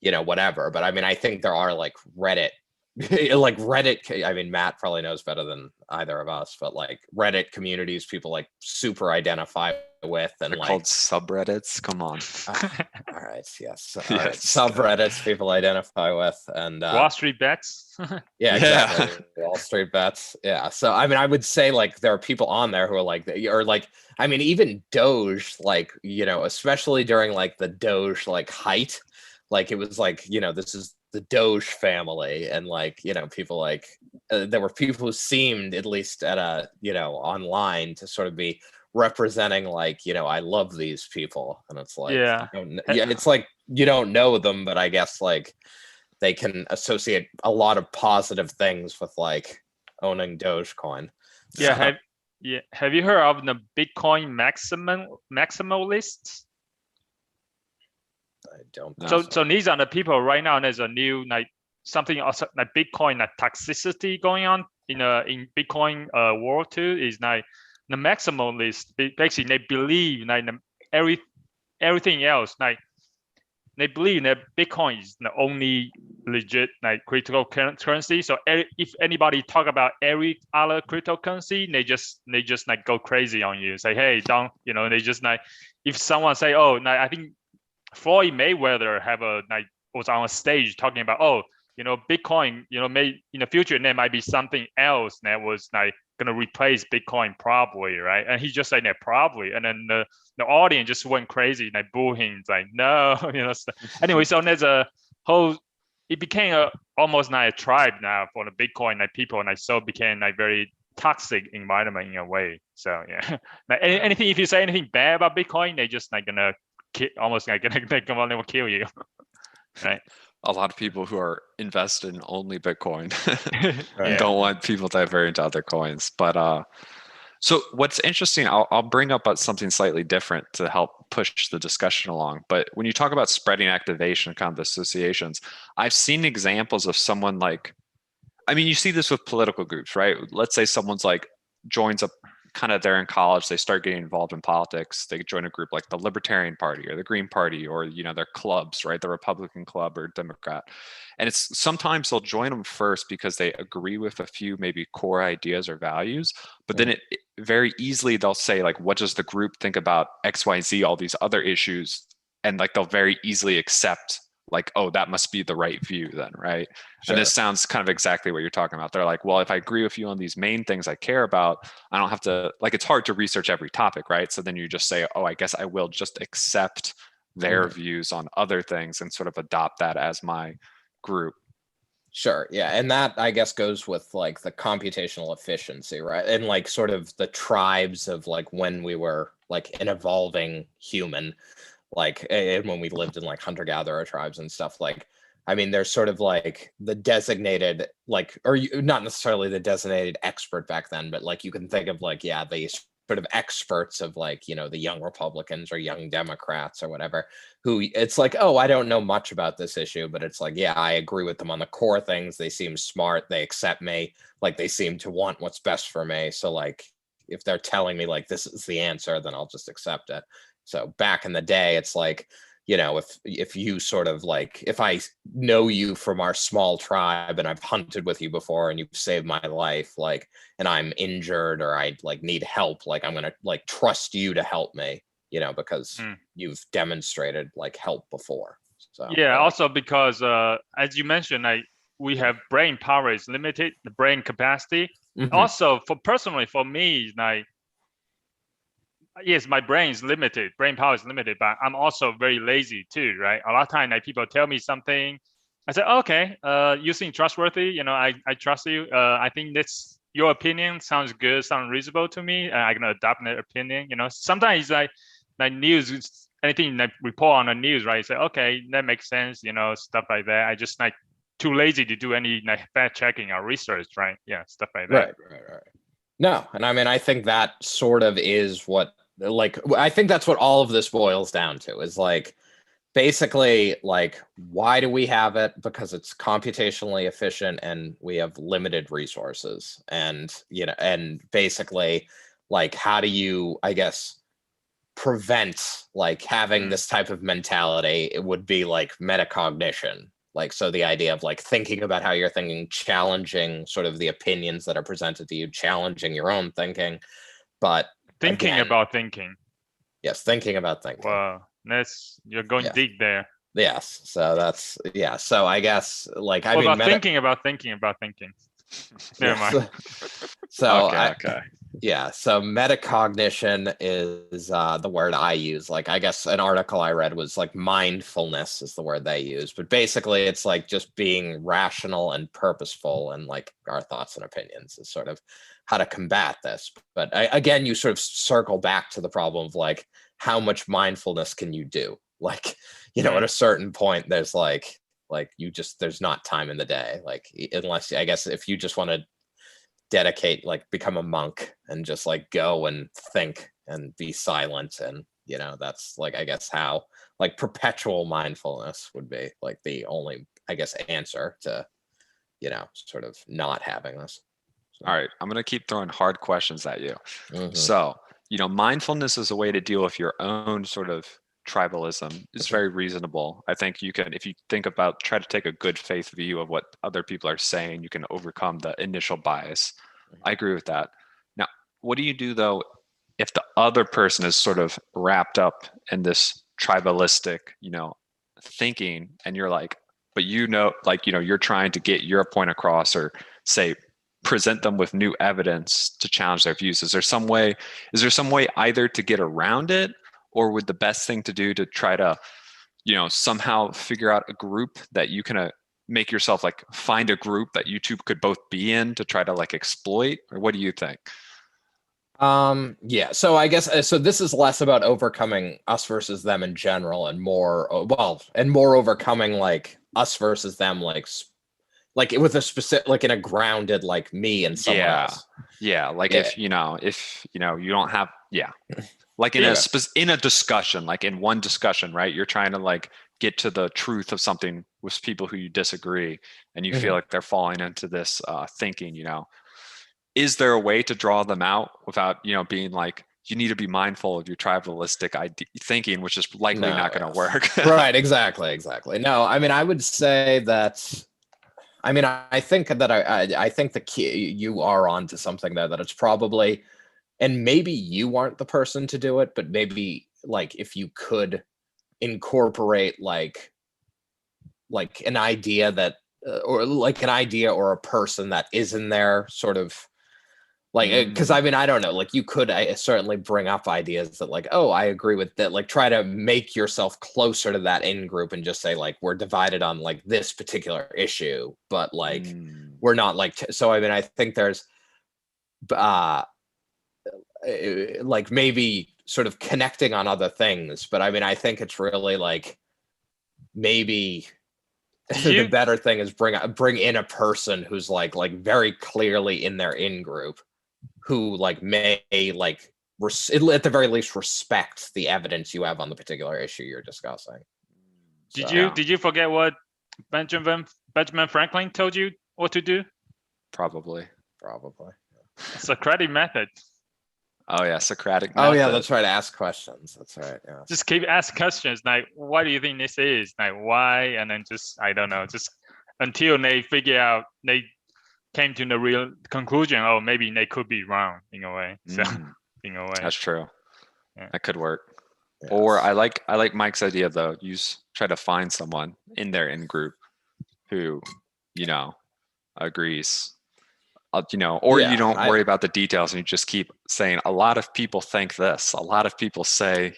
whatever. But I mean, I think there are like Reddit like Reddit, I mean, Matt probably knows better than either of us, but like Reddit communities people like super identify with, and They're like called subreddits. Come on. all right, yes, all right, Yes. subreddits people identify with, and Wall Street bets. yeah, Yeah. exactly. Wall Street bets. Yeah. So I mean, I would say like there are people on there who are like, or like, I mean, even Doge, like, especially during like the Doge like height, like it was like, this is the Doge family, and like, people like there were people who seemed, at least at a, online, to sort of be representing like, I love these people, and it's like, Yeah. it's like you don't know them, but I guess like they can associate a lot of positive things with like owning Dogecoin. Yeah. So, Have you heard of the Bitcoin maximalists? I don't No. know. So these are the people right now. There's a new like something also like Bitcoin like toxicity going on in Bitcoin world too. Is like the maximalist. Basically, they believe like everything else, like they believe that Bitcoin is the only legit like crypto currency. So if anybody talk about every other cryptocurrency, they just like go crazy on you. Say, hey, don't, they just like, if someone say, oh, like, I think Floyd Mayweather was on a stage talking about, oh, Bitcoin, may in the future there might be something else that was like gonna replace Bitcoin probably, right? And he just said that probably, and then the audience just went crazy, like booing, it's like no, Anyway, so there's a whole. It became almost like a tribe now for the Bitcoin like people, and so it became like very toxic environment in a way. So yeah, like anything, if you say anything bad about Bitcoin, they just like gonna almost like they come on, they will kill you, right? A lot of people who are invested in only Bitcoin Right. and don't want people to vary into other coins. But so what's interesting, I'll bring up something slightly different to help push the discussion along. But when you talk about spreading activation, kind of associations, I've seen examples of someone like, I mean, you see this with political groups, right? Let's say someone's like joins up, kind of they're in college, they start getting involved in politics, they join a group like the Libertarian Party or the Green Party, or their clubs, right? The Republican Club or Democrat. And it's sometimes they'll join them first because they agree with a few maybe core ideas or values, but then it very easily they'll say like, what does the group think about XYZ, all these other issues, and like they'll very easily accept like, oh, that must be the right view then, right? Sure. And this sounds kind of exactly what you're talking about. They're like, well, if I agree with you on these main things I care about, I don't have to, like, it's hard to research every topic, right? So then you just say, oh, I guess I will just accept their views on other things and sort of adopt that as my group. Sure. Yeah. And that, I guess, goes with like the computational efficiency, right? And like sort of the tribes of like when we were like an evolving human, like, and when we lived in like hunter-gatherer tribes and stuff, like, I mean, there's sort of like the designated, like, or not necessarily the designated expert back then, but like you can think of like, yeah, the sort of experts of like, the young Republicans or young Democrats or whatever, who it's like, oh, I don't know much about this issue, but it's like, yeah, I agree with them on the core things. They seem smart. They accept me. Like they seem to want what's best for me. So like, if they're telling me like this is the answer, then I'll just accept it. So back in the day, it's like, if you sort of like, if I know you from our small tribe and I've hunted with you before and you've saved my life, like, and I'm injured or I like need help, like I'm going to like trust you to help me, because you've demonstrated like help before. So yeah, also because as you mentioned, like we have brain power is limited, the brain capacity. Also personally for me, like, yes, my brain is limited, brain power is limited, but I'm also very lazy too, right? A lot of time, like people tell me something, I say, okay, you seem trustworthy, I trust you. I think this your opinion sounds good, sounds reasonable to me, and I'm gonna adopt that opinion. Sometimes like news, anything like report on the news, right? Say, okay, that makes sense, stuff like that. I just like too lazy to do any like fact checking or research, right? Yeah, stuff like that. Right. No, and I mean, I think that sort of is what, like, I think that's what all of this boils down to, is like, basically, like, why do we have it? Because it's computationally efficient and we have limited resources. And, and basically, like, how do you, I guess, prevent like having this type of mentality? It would be like metacognition. Like, so the idea of like thinking about how you're thinking, challenging sort of the opinions that are presented to you, challenging your own thinking, but Thinking again, about thinking. yes, thinking about thinking. Wow, you're going deep there. Yes, so that's So I guess like I mean, thinking about thinking about thinking. Never mind. So okay. Yeah, so metacognition is the word I use. Like, I guess an article I read was like mindfulness is the word they use, but basically it's like just being rational and purposeful, and like our thoughts and opinions is sort of how to combat this. But again, you sort of circle back to the problem of like, how much mindfulness can you do? Like, at a certain point, there's like there's not time in the day, like, unless, I guess, if you just want to dedicate, like, become a monk and just like go and think and be silent, and that's like, I guess, how like perpetual mindfulness would be like the only, I guess, answer to sort of not having this. So. All right, I'm gonna keep throwing hard questions at you. So mindfulness is a way to deal with your own sort of tribalism. It's very reasonable. I think you can, if you think about, try to take a good faith view of what other people are saying, you can overcome the initial bias. I agree with that. Now, what do you do though if the other person is sort of wrapped up in this tribalistic, thinking, and you're like, but you're trying to get your point across, or say present them with new evidence to challenge their views? Is there some way either to get around it, or would the best thing to do to try to, somehow figure out a group that you can make yourself, like, find a group that you two could both be in to try to like exploit? Or what do you think? Yeah, so I guess, so this is less about overcoming us versus them in general, and more overcoming like us versus them, like with a specific, like, in a grounded, like, me and someone else. If you don't have, like in a discussion, like in one discussion, right? You're trying to like get to the truth of something with people who you disagree, and you feel like they're falling into this thinking. Is there a way to draw them out without being like, you need to be mindful of your tribalistic thinking, which is likely not going to work? Right, exactly. No, I mean, I would say that, I mean, I think that I think the key, you are onto something there, that it's probably, and maybe you aren't the person to do it, but maybe like if you could incorporate like an idea that, or like an idea or a person that is in there, sort of like, because I mean, I don't know, like, you could certainly bring up ideas that, like, oh, I agree with that, like, try to make yourself closer to that in group and just say, like, we're divided on like this particular issue, but like we're not like so I mean, I think there's like maybe sort of connecting on other things, but I mean, I think it's really like, maybe the better thing is bring in a person who's like very clearly in their in group, who like may like at the very least respect the evidence you have on the particular issue you're discussing. Did you forget what Benjamin Franklin told you what to do? Probably. Socratic method. Oh yeah, Socratic method. Oh yeah, that's right. Ask questions. That's right. Yeah. Just keep asking questions, like, what do you think this is? Like, why? And then just, I don't know, just until they figure out, they came to the real conclusion. Oh, maybe they could be wrong in a way. So in a way, that's true. Yeah. That could work. Yes. Or I like Mike's idea though. Try to find someone in their in group who agrees. Or you don't worry about the details, and you just keep saying, a lot of people think this. A lot of people say,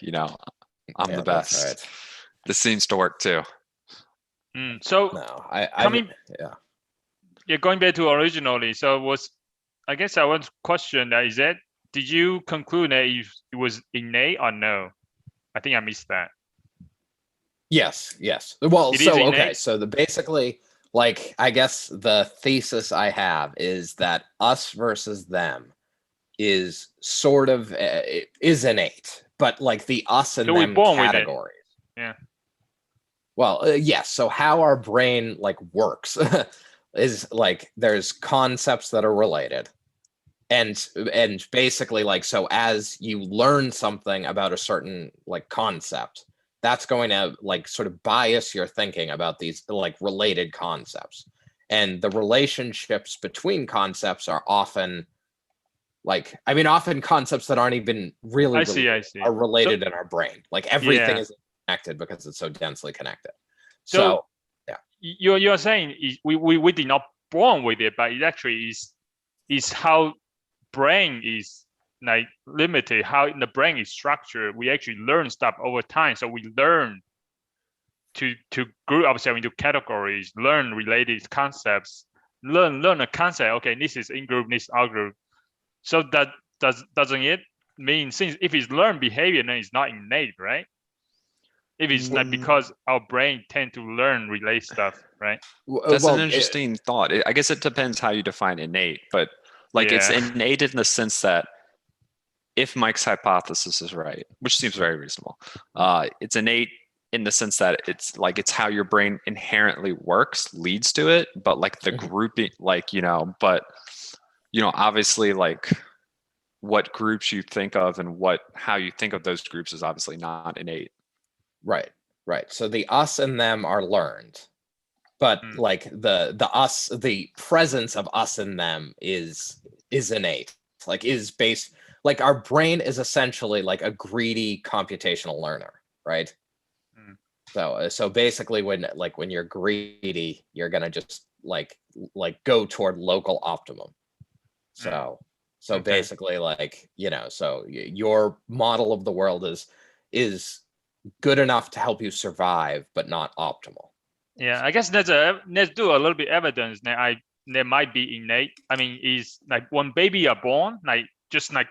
I'm the best. Right. This seems to work too. So no, going back to originally. So I guess I want to question that, did you conclude that it was innate or no? I think I missed that. Yes. Well, basically, like, I guess the thesis I have is that us versus them is sort of is innate, but like the us and them categories. Yeah. Well, yes. So how our brain like works is like there's concepts that are related. And basically like, so as you learn something about a certain like concept, that's going to like sort of bias your thinking about these like related concepts. And the relationships between concepts are often like, I mean, often concepts that aren't even really I see. are related in our brain. Like everything Yeah. is connected because it's so densely connected. So So yeah. You're saying we did not born with it, but it actually is how brain is like limited, how the brain is structured. We actually learn stuff over time. So we learn to group ourselves into categories, learn related concepts, learn a concept. Okay, this is in group, this out group. So that doesn't it mean, since if it's learned behavior, then it's not innate, right? If it's like because our brain tend to learn relate stuff, right? That's an interesting thought. I guess it depends how you define innate, but like it's innate in the sense that if Mike's hypothesis is right, which seems very reasonable, it's innate in the sense that it's like it's how your brain inherently works leads to it, but like the grouping, like obviously like what groups you think of and how you think of those groups is obviously not innate. Right. So the us and them are learned, but like the presence of us and them is innate, like is based, like our brain is essentially like a greedy computational learner, right? So basically when you're greedy, you're gonna just like go toward local optimum. So basically like, so your model of the world is good enough to help you survive, but not optimal. Yeah, I guess let's do a little bit evidence that there might be innate. I mean, is like when baby are born, like just like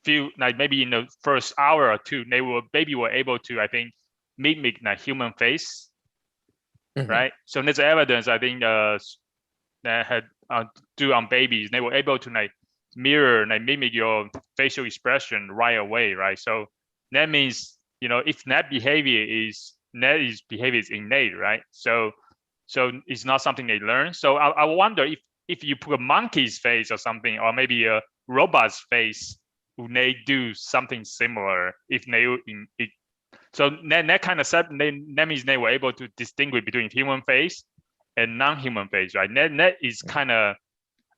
few, like maybe in the first hour or two, baby were able to, I think, mimic like human face, right? So there's evidence, I think, that had do on babies, they were able to like mirror, like mimic your facial expression right away, right? So that means, if that behavior is innate, right? So it's not something they learn. So I wonder if you put a monkey's face or something, or maybe a robot's face, would they do something similar if they so that kind of that means they were able to distinguish between human face and non-human face, right? That is kind of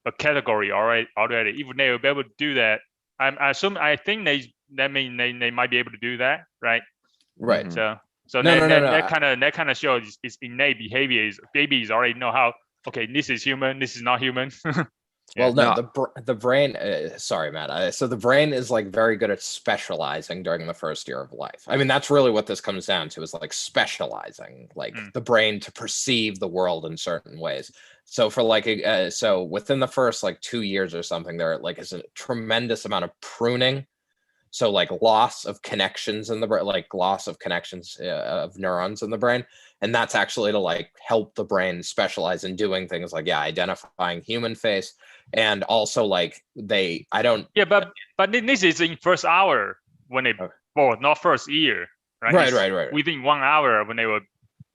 a category already. If they will be able to do that, I think that mean they might be able to do that, right? Right. So No. that kind of shows is innate behavior. Is babies already know how, okay, this is human, this is not human. Well, no, the brain. Sorry, Matt. So the brain is like very good at specializing during the first year of life. I mean, that's really what this comes down to, is like specializing, like the brain to perceive the world in certain ways. So for like, so within the first like 2 years or something, there like is a tremendous amount of pruning. So like loss of connections in the brain, like loss of connections of neurons in the brain. And that's actually to like help the brain specialize in doing things like, identifying human face. And also like but this is in first hour when they born, not first year, right? Right. Within 1 hour when they were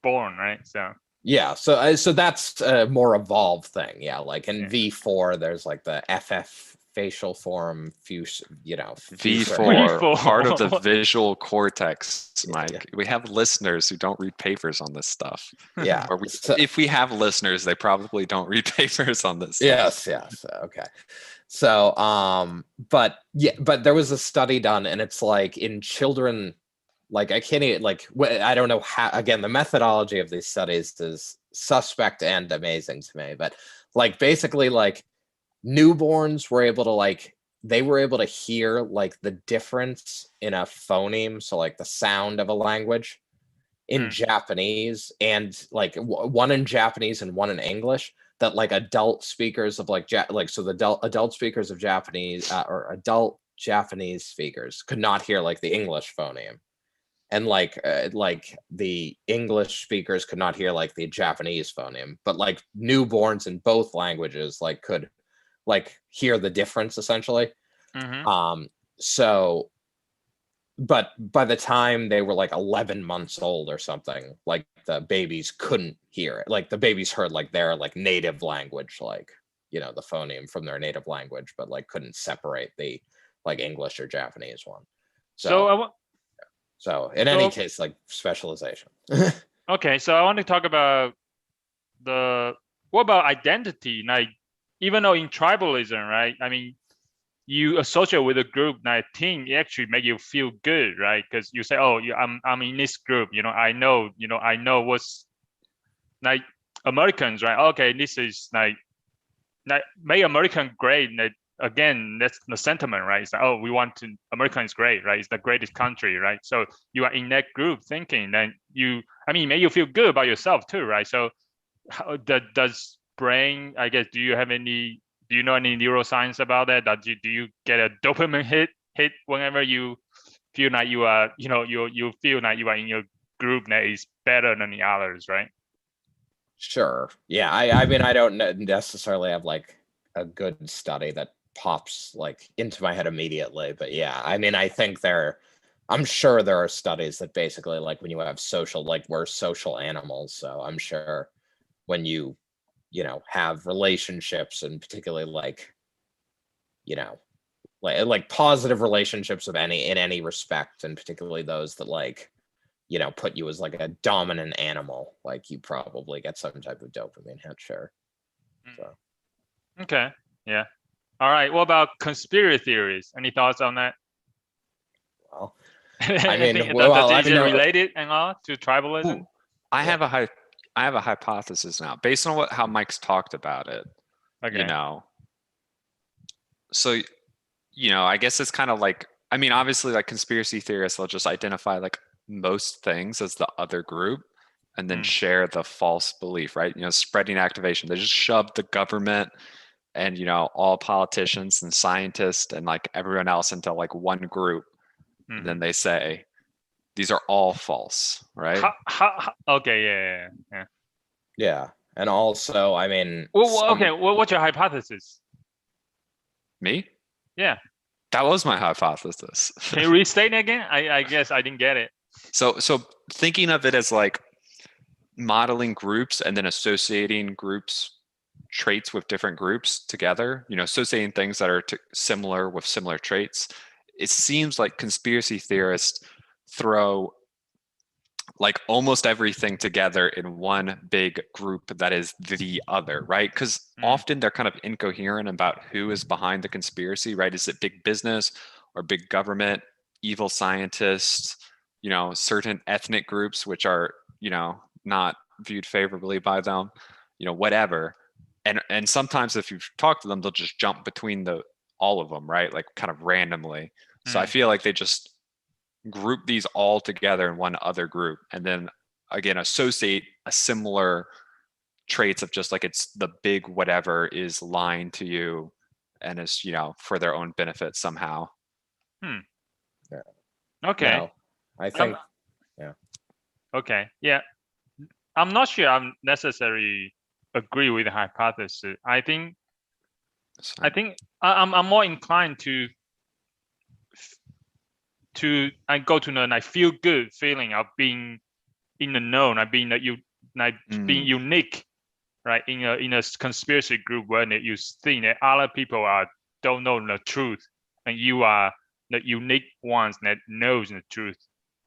born, right? So yeah, so that's a more evolved thing. Yeah, like in V4, there's like the FF facial form V4, part of the visual cortex, Mike. Yeah. We have listeners who don't read papers on this stuff. Yeah. If we have listeners, they probably don't read papers on this stuff. Yes. Okay. So, but there was a study done, and it's like in children, like I can't even, like, I don't know how, again, the methodology of these studies is suspect and amazing to me, but like basically like newborns were able to hear like the difference in a phoneme, so like the sound of a language in Japanese, and like one in Japanese and one in English, that like adult speakers of so the adult speakers of Japanese or adult Japanese speakers could not hear like the English phoneme, and like the English speakers could not hear like the Japanese phoneme, but like newborns in both languages like could like hear the difference essentially. So, but by the time they were like 11 months old or something, like the babies couldn't hear it. Like the babies heard like their like native language, like, you know, the phoneme from their native language, but like couldn't separate the like English or Japanese one. So in any case, like specialization. Okay, so I want to talk about what about identity? Like, even though in tribalism, right? I mean, you associate with a group, like team, it actually make you feel good, right? Because you say, oh, I'm in this group. You know, I know what's like Americans, right? Okay, this is like make American great. Like, again, that's the sentiment, right? It's like, oh, we want to America is great, right? It's the greatest country, right? So you are in that group thinking, then make you feel good about yourself too, right? So how does brain, I guess, do you know any neuroscience about that? Do you get a dopamine hit whenever you feel like you are, you feel like you are in your group that is better than the others, right? Sure. Yeah. I mean, I don't necessarily have like a good study that pops like into my head immediately, but yeah, I mean, I'm sure there are studies that basically like when you have social, like we're social animals. So I'm sure when you have relationships, and particularly like, like positive relationships in any respect, and particularly those that like, put you as like a dominant animal, like you probably get some type of dopamine hit, sure. So. Okay. Yeah. All right. What about conspiracy theories? Any thoughts on that? Well, I mean, is it related and all to tribalism? Ooh, I have a hypothesis now, based on how Mike's talked about it. Okay. So, I guess it's kind of like, I mean, obviously, like conspiracy theorists, they'll just identify like most things as the other group and then share the false belief, right? Spreading activation. They just shove the government and, all politicians and scientists and like everyone else into like one group. And then they say, these are all false, right? Okay, yeah. Yeah. And also, I mean... okay, what's your hypothesis? Me? Yeah. That was my hypothesis. Can you restate it again? I guess I didn't get it. So thinking of it as like modeling groups and then associating groups traits with different groups together, associating things that are similar with similar traits. It seems like conspiracy theorists throw like almost everything together in one big group that is the other, right? Because often they're kind of incoherent about who is behind the conspiracy, right? Is it big business or big government, evil scientists, certain ethnic groups, which are, not viewed favorably by them, whatever. And sometimes if you talk to them, they'll just jump between all of them, right? Like kind of randomly. So I feel like they just group these all together in one other group and then again associate a similar traits of just like it's the big whatever is lying to you and is for their own benefit somehow. Yeah. Okay. No, I think okay. Yeah, I'm not sure I'm necessarily agree with the hypothesis. I think I'm more inclined to I go to the feel good feeling of being in the known, being being unique, right? In a conspiracy group where you think that other people don't know the truth, and you are the unique ones that knows the truth.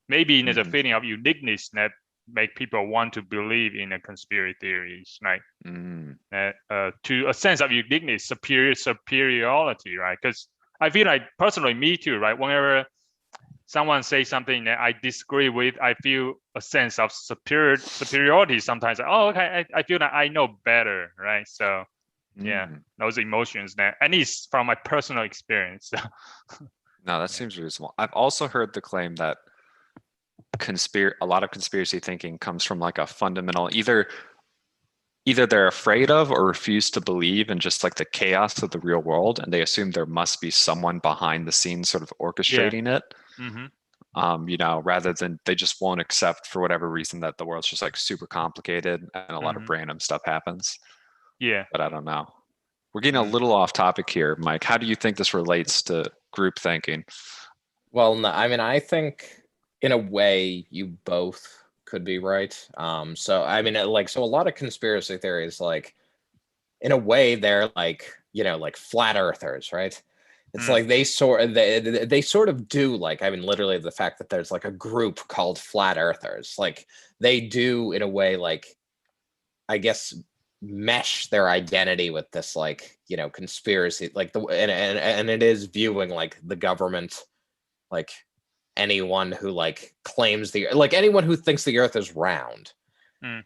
Maybe there's a feeling of uniqueness that make people want to believe in the conspiracy theories, right? To a sense of uniqueness, superiority, right? Because I feel like personally, me too, right? Whenever someone says something that I disagree with, I feel a sense of superiority sometimes. Oh, okay, I feel that I know better, right? So yeah, those emotions that, at least from my personal experience. No, that seems reasonable. I've also heard the claim that a lot of conspiracy thinking comes from like a fundamental, either they're afraid of or refuse to believe in just like the chaos of the real world, and they assume there must be someone behind the scenes sort of orchestrating it. Rather than they just won't accept for whatever reason that the world's just like super complicated and a lot of random stuff happens. Yeah. But I don't know. We're getting a little off topic here, Mike. How do you think this relates to group thinking? Well, no, I mean, I think in a way you both could be right. So I mean, so a lot of conspiracy theories, like in a way, they're like, like flat earthers, right? It's like they sort of do, like, I mean, literally the fact that there's like a group called flat earthers, like they do in a way, like, I guess, mesh their identity with this, like, conspiracy, like and it is viewing like the government, like anyone who like claims anyone who thinks the earth is round,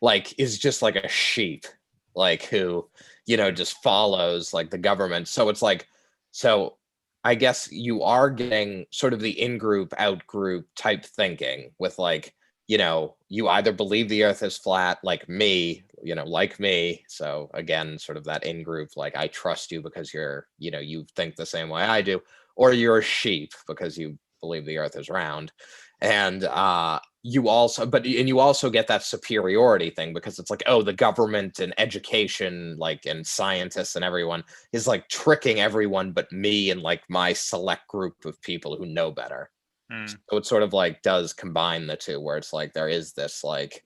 like is just like a sheep, like who, just follows like the government. So it's like, so I guess you are getting sort of the in-group, out-group type thinking with like, you either believe the earth is flat, like me, So again, sort of that in-group, like I trust you because you're, you think the same way I do, or you're a sheep because you believe the earth is round. And you also get that superiority thing because it's like, oh, the government and education, like, and scientists and everyone is like tricking everyone but me and like my select group of people who know better. So it sort of like does combine the two, where it's like there is this like,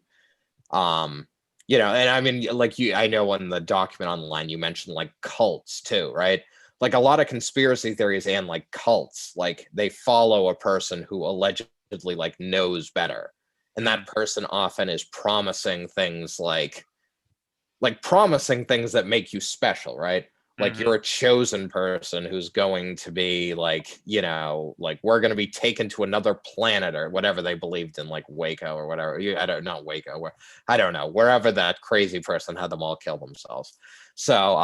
and I mean, like I know on the document online you mentioned like cults too, right? Like a lot of conspiracy theories and like cults, like they follow a person who allegedly like knows better, and that person often is promising things like promising things that make you special, right? Like you're a chosen person who's going to be like, like we're going to be taken to another planet or whatever they believed in, like Waco or whatever. I don't know, Waco, where I don't know, wherever that crazy person had them all kill themselves. So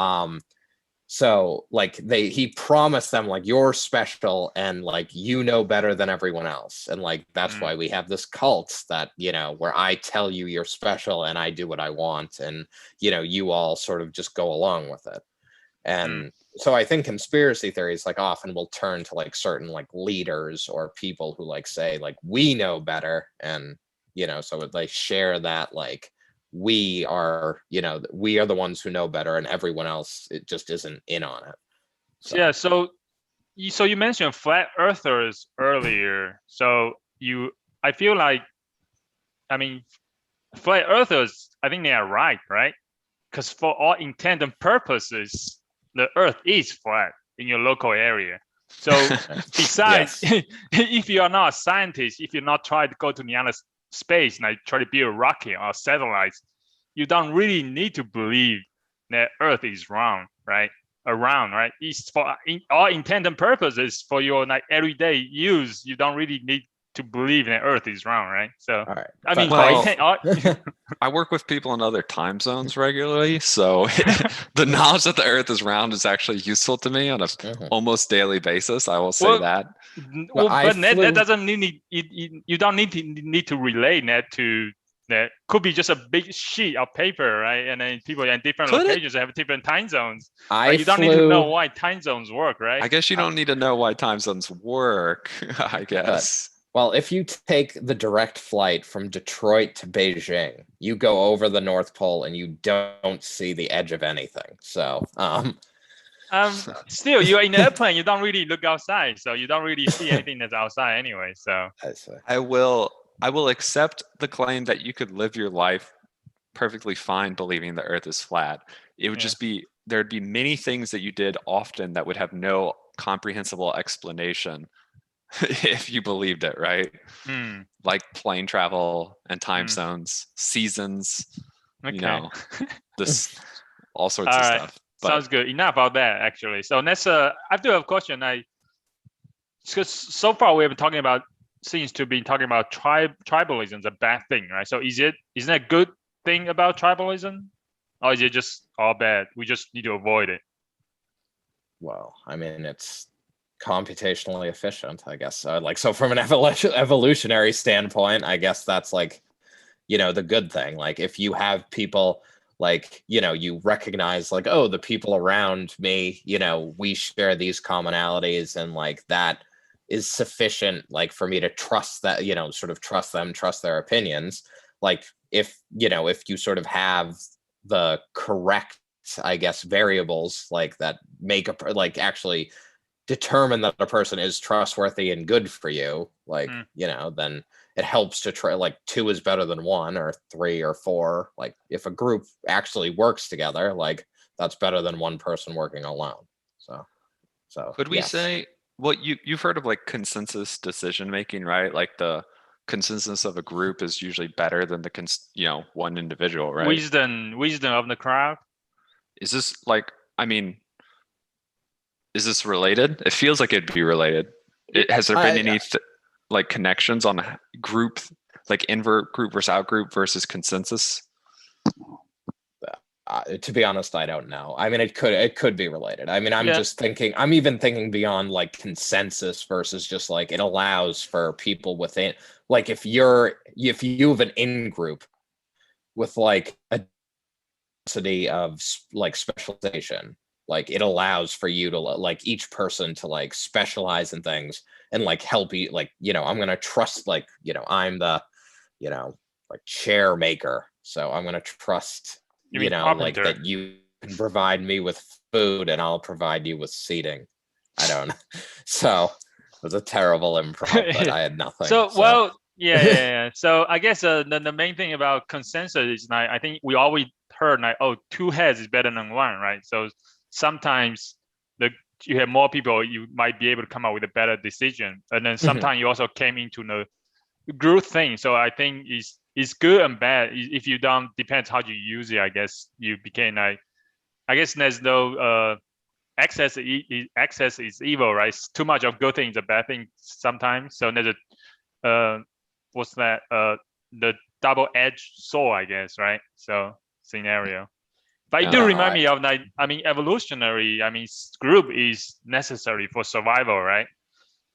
like he promised them like you're special and like better than everyone else, and like that's why we have this cult that where I tell you you're special and I do what I want, and you all sort of just go along with it. And so I think conspiracy theories like often will turn to like certain like leaders or people who like say like we know better, and so they share that like we are the ones who know better and everyone else, it just isn't in on it. So. Yeah, so you mentioned flat earthers earlier. So I feel like, I mean, flat earthers, I think they are right? Because for all intent and purposes, the earth is flat in your local area. So besides, if you are not a scientist, if you're not trying to go to the other space, like try to build a rocket or satellites, you don't really need to believe that earth is round, right? Around, right? It's for all intent and purposes for your like everyday use. You don't really need to believe that earth is round, right? So all right. I mean, I work with people in other time zones regularly, so the knowledge that the earth is round is actually useful to me on a almost daily basis. I will say that. Well, but that doesn't mean you don't need to relay that to that. Could be just a big sheet of paper, right? And then people in different locations have different time zones. You don't need to know why time zones work, right? I guess you don't need to know why time zones work, I guess. Well, if you take the direct flight from Detroit to Beijing, you go over the North Pole and you don't see the edge of anything. So, still, you're in the airplane. You don't really look outside, so you don't really see anything that's outside anyway. So, I will accept the claim that you could live your life perfectly fine believing the Earth is flat. It would just be there'd be many things that you did often that would have no comprehensible explanation if you believed it, right? Like plane travel and time zones, seasons, this all sorts of stuff. But sounds good. Enough about that, actually. So next, I do have a question. Because so far we have been talking about, seems to be talking about tribalism is a bad thing, right? So isn't it a good thing about tribalism, or is it just all bad? We just need to avoid it. Well, I mean, it's computationally efficient, I guess. So from an evolutionary standpoint, I guess that's like, the good thing. Like if you have people like, you recognize like, oh, the people around me, we share these commonalities, and like that is sufficient, like for me to trust that, sort of trust them, trust their opinions. Like if you sort of have the correct, I guess, variables like that make like actually determine that a person is trustworthy and good for you, like, then it helps to try, like 2 is better than 1 or 3 or 4. Like if a group actually works together, like that's better than one person working alone. So could we say, well, you've heard of like consensus decision making, right? Like the consensus of a group is usually better than the one individual, right? Wisdom of the crowd. Is this like, I mean, is this related? It feels like it'd be related. Has there been any like connections on group, like invert group versus out group versus consensus? To be honest, I don't know. I mean, it could be related. I mean, I'm even thinking beyond like consensus versus just like it allows for people within, like if you have an in group with like a density of like specialization, like it allows for you to like each person to like specialize in things and like help you, like, I'm going to trust, like, I'm the, like chair maker. So I'm going to trust, like that you can provide me with food and I'll provide you with seating. I don't know. So it was a terrible improv, but I had nothing. Well, yeah. So I guess the main thing about consensus is I think we always heard like, 2 heads is better than 1, right? So sometimes you have more people, you might be able to come up with a better decision. And then sometimes you also came into the group thing. So I think it's good and bad. If you don't, depends how you use it. I guess you became like, I guess there's no excess is evil, right? Too much of good thing is a bad thing sometimes. So there's a what's that? The double-edged sword, I guess, right? So scenario. But it do remind me of like, I mean, evolutionary. I mean, group is necessary for survival, right?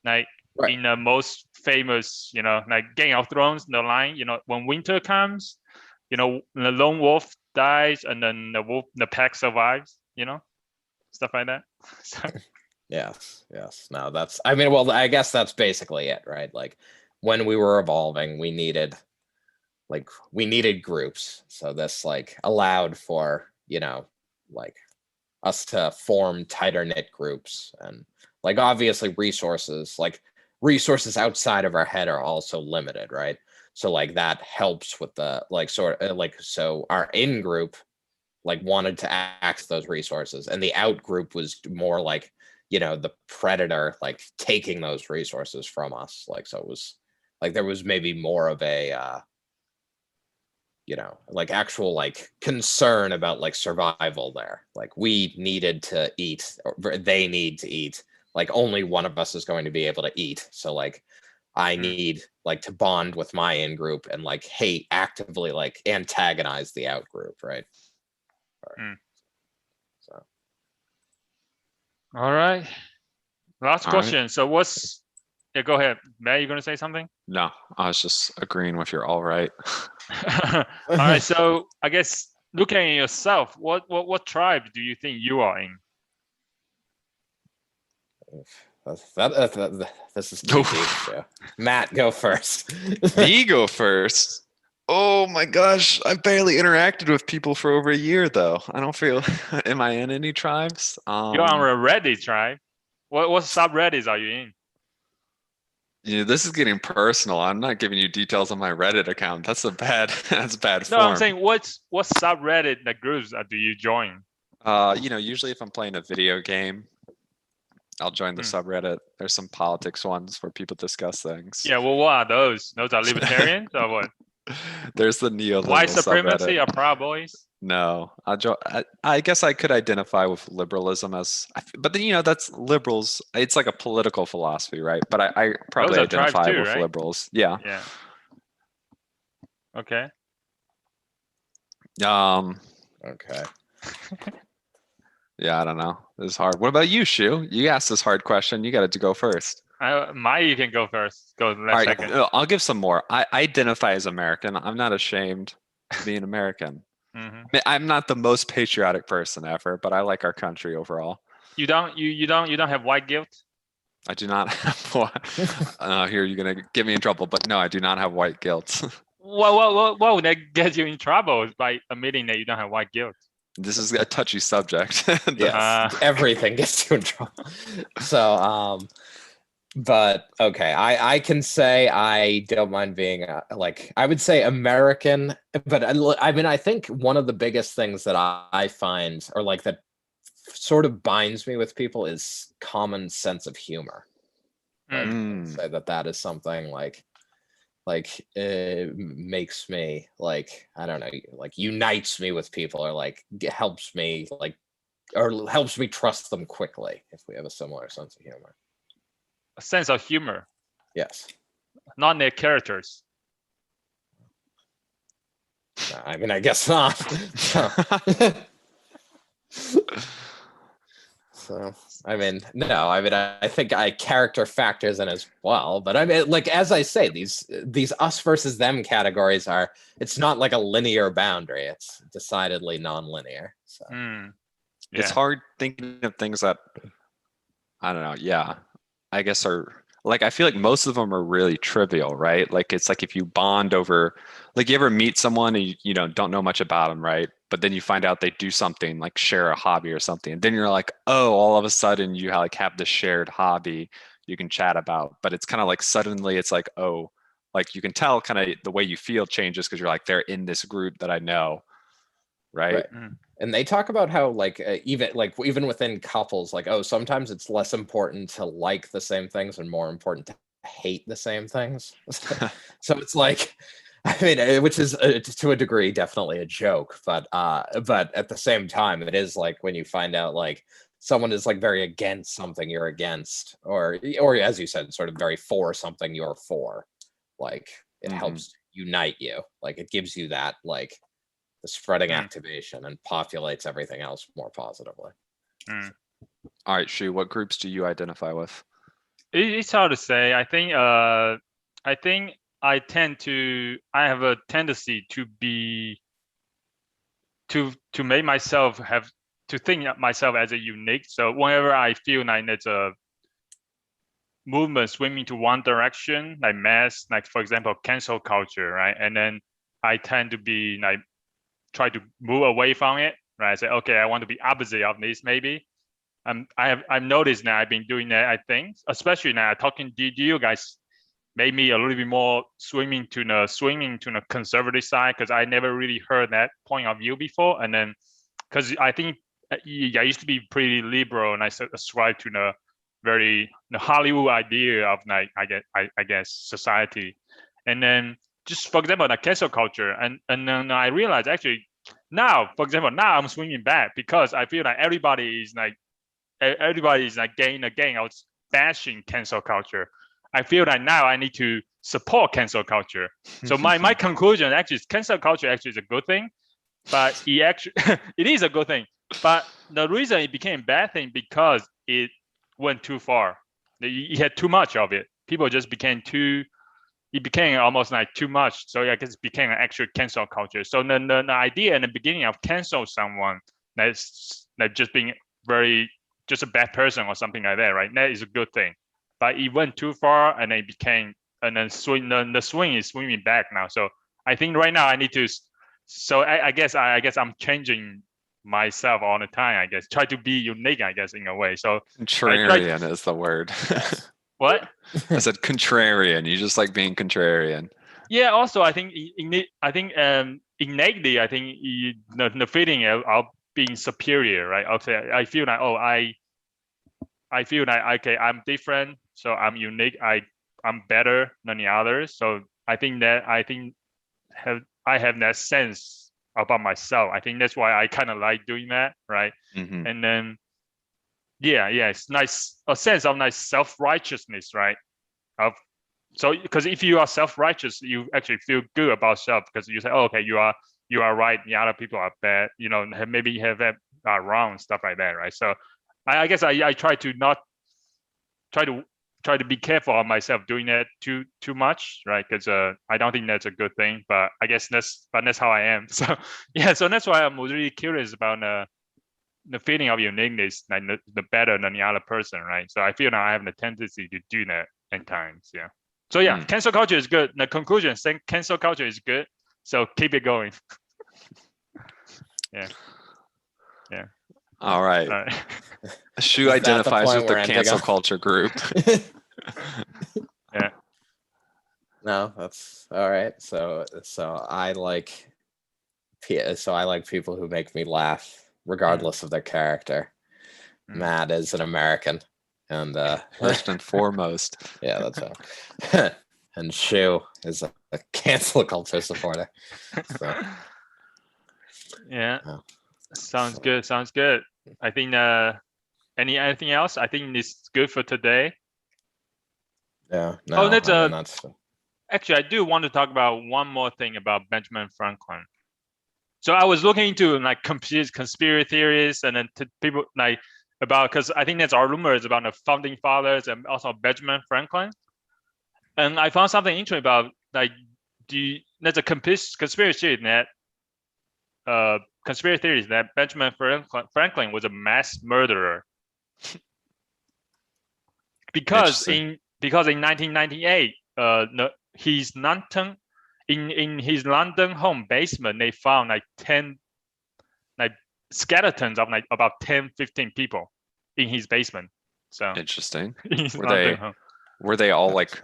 Like in the most famous, like Game of Thrones, the line, when winter comes, the lone wolf dies, and then the pack survives. Stuff like that. So. Yes. No, that's. I mean, well, I guess that's basically it, right? Like when we were evolving, we needed groups. So this like allowed for like us to form tighter knit groups, and like obviously resources outside of our head are also limited, right? So like that helps with the like sort of like, so our in group like wanted to access those resources, and the out group was more like the predator like taking those resources from us. Like so it was like there was maybe more of a like actual like concern about like survival there. Like we needed to eat, or they need to eat. Like only one of us is going to be able to eat. So like I need like to bond with my in group and like actively like antagonize the out group, right? So. All right. Last question. Right. So what's? Yeah, go ahead. Matt, you going to say something? No, I was just agreeing with your all right. All right. So I guess looking at yourself, what tribe do you think you are in? This is too deep. Matt, go first. Me go first. Oh my gosh, I've barely interacted with people for over a year though. I don't feel. Am I in any tribes? You're on a Reddit tribe. What subreddits are you in? Yeah, this is getting personal. I'm not giving you details on my Reddit account. That's bad form. No, I'm saying what subreddit groups do you join? Usually if I'm playing a video game, I'll join the subreddit. There's some politics ones where people discuss things. Yeah, well, what are those? Those are libertarians or what? There's the neoliberal white supremacy or Proud Boys? No, I guess I could identify with liberalism but then that's liberals. It's like a political philosophy, right? But I probably identify with right? liberals. Yeah. Yeah. Okay. Okay. Yeah, I don't know. This is hard. What about you, Shu? You asked this hard question. You got to go first. You can go first. Go second. I'll give some more. I identify as American. I'm not ashamed of being American. Mm-hmm. I'm not the most patriotic person ever, but I like our country overall. You don't have white guilt? I do not have here you're gonna get me in trouble, but no, I do not have white guilt. What would that get you in trouble by admitting that you don't have white guilt? This is a touchy subject. Yes, everything gets you in trouble. So, but okay, I can say I don't mind being like, I would say American, but I mean, I think one of the biggest things that I find, or like that sort of binds me with people, is common sense of humor. Like, I'd say that is something like it makes me, like, I don't know, like unites me with people, or like helps me, like, or helps me trust them quickly if we have a similar sense of humor. A sense of humor. Yes. Not their characters. No, I mean, I guess not. So, I mean, no, I mean, I think character factors in as well. But I mean, like, as I say, these us versus them categories are, it's not like a linear boundary. It's decidedly non-linear. So it's hard thinking of things that, I don't know. Yeah, I guess are like, I feel like most of them are really trivial, right? Like, it's like if you bond over, like, you ever meet someone and you don't know much about them, right? But then you find out they do something, like share a hobby or something, and then you're like, oh, all of a sudden you have this shared hobby you can chat about. But it's kind of like suddenly it's like, oh, like you can tell kind of the way you feel changes because you're like, they're in this group that I know, right? And they talk about how, like, even within couples, like, oh, sometimes it's less important to like the same things and more important to hate the same things. So it's like, I mean, which is to a degree definitely a joke, but at the same time, it is like when you find out, like, someone is like very against something you're against, or as you said, sort of very for something you're for. Like, it helps unite you. Like, it gives you that, like, the spreading activation, and populates everything else more positively. All right, Shu, what groups do you identify with? It's hard to say. I think I have a tendency to make myself think of myself as a unique. So whenever I feel like there's a movement swimming to one direction, like mass, like for example, cancel culture, right? And then I tend to be like, try to move away from it, right? I say, okay, I want to be opposite of this, maybe. I've noticed that I've been doing that. I think, especially now talking to you guys, made me a little bit more swinging to the conservative side, because I never really heard that point of view before. And then, because I think I used to be pretty liberal, and I subscribe to the Hollywood idea of, like, I guess society. And then, just for example, the cancel culture, and then I realized actually now, for example, now I'm swinging back, because I feel like everybody is like getting again. I was bashing cancel culture. I feel like now I need to support cancel culture. So my conclusion actually is cancel culture actually is a good thing, but it is a good thing. But the reason it became a bad thing because it went too far. You had too much of it. People just it became almost like too much. So I guess it became an actual cancel culture. So the idea in the beginning of cancel someone that's like just being just a bad person or something like that, right? That is a good thing. But it went too far, and it became, and then the swing is swinging back now. So I think right now I need to, so I guess I'm changing myself all the time, I guess. Try to be unique, I guess, in a way. So contrarian is the word. What? I said contrarian. You just like being contrarian. Yeah. Also, I think innately, I think the feeling of being superior, right? Okay, I feel like, I feel like, okay, I'm different, so I'm unique. I'm better than the others. So I think I have that sense about myself. I think that's why I kind of like doing that, right? And then, yeah, it's nice, a sense of nice self-righteousness, right? So because if you are self-righteous, you actually feel good about self, because you say, oh, okay, you are right, the other people are bad, maybe you have that wrong, stuff like that, right? So I guess I try to not try to be careful of myself doing that too much, right? Because I don't think that's a good thing, but I guess that's how I am. So yeah, so that's why I'm really curious about the feeling of uniqueness, like the better than the other person, right? So I feel now I have the tendency to do that at times, yeah. So yeah, cancel culture is good. The conclusion saying cancel culture is good, so keep it going. Yeah. All right. All right. Shu Is that the identifies point with the we're ending cancel on? culture group. Yeah. No, that's all right. So I like people who make me laugh regardless of their character. Matt is an American, and First and foremost. yeah, that's right. And Shu is a cancel culture supporter. So, Yeah. oh, Sounds so- good. Sounds good. I think anything else? I think it's good for today. yeah, no, Oh, that's I mean, that's actually I do want to talk about one more thing about Benjamin Franklin. So I was looking into like conspiracy theories and then people like about, because I think there's our rumors about the founding fathers and also Benjamin Franklin. And I found something interesting about like there's a conspiracy theory that Benjamin Franklin was a mass murderer. Because in 1998, his London in his London home basement, they found like 10 like skeletons of like about 10-15 people in his basement. So Interesting. in his London home. Were they all like,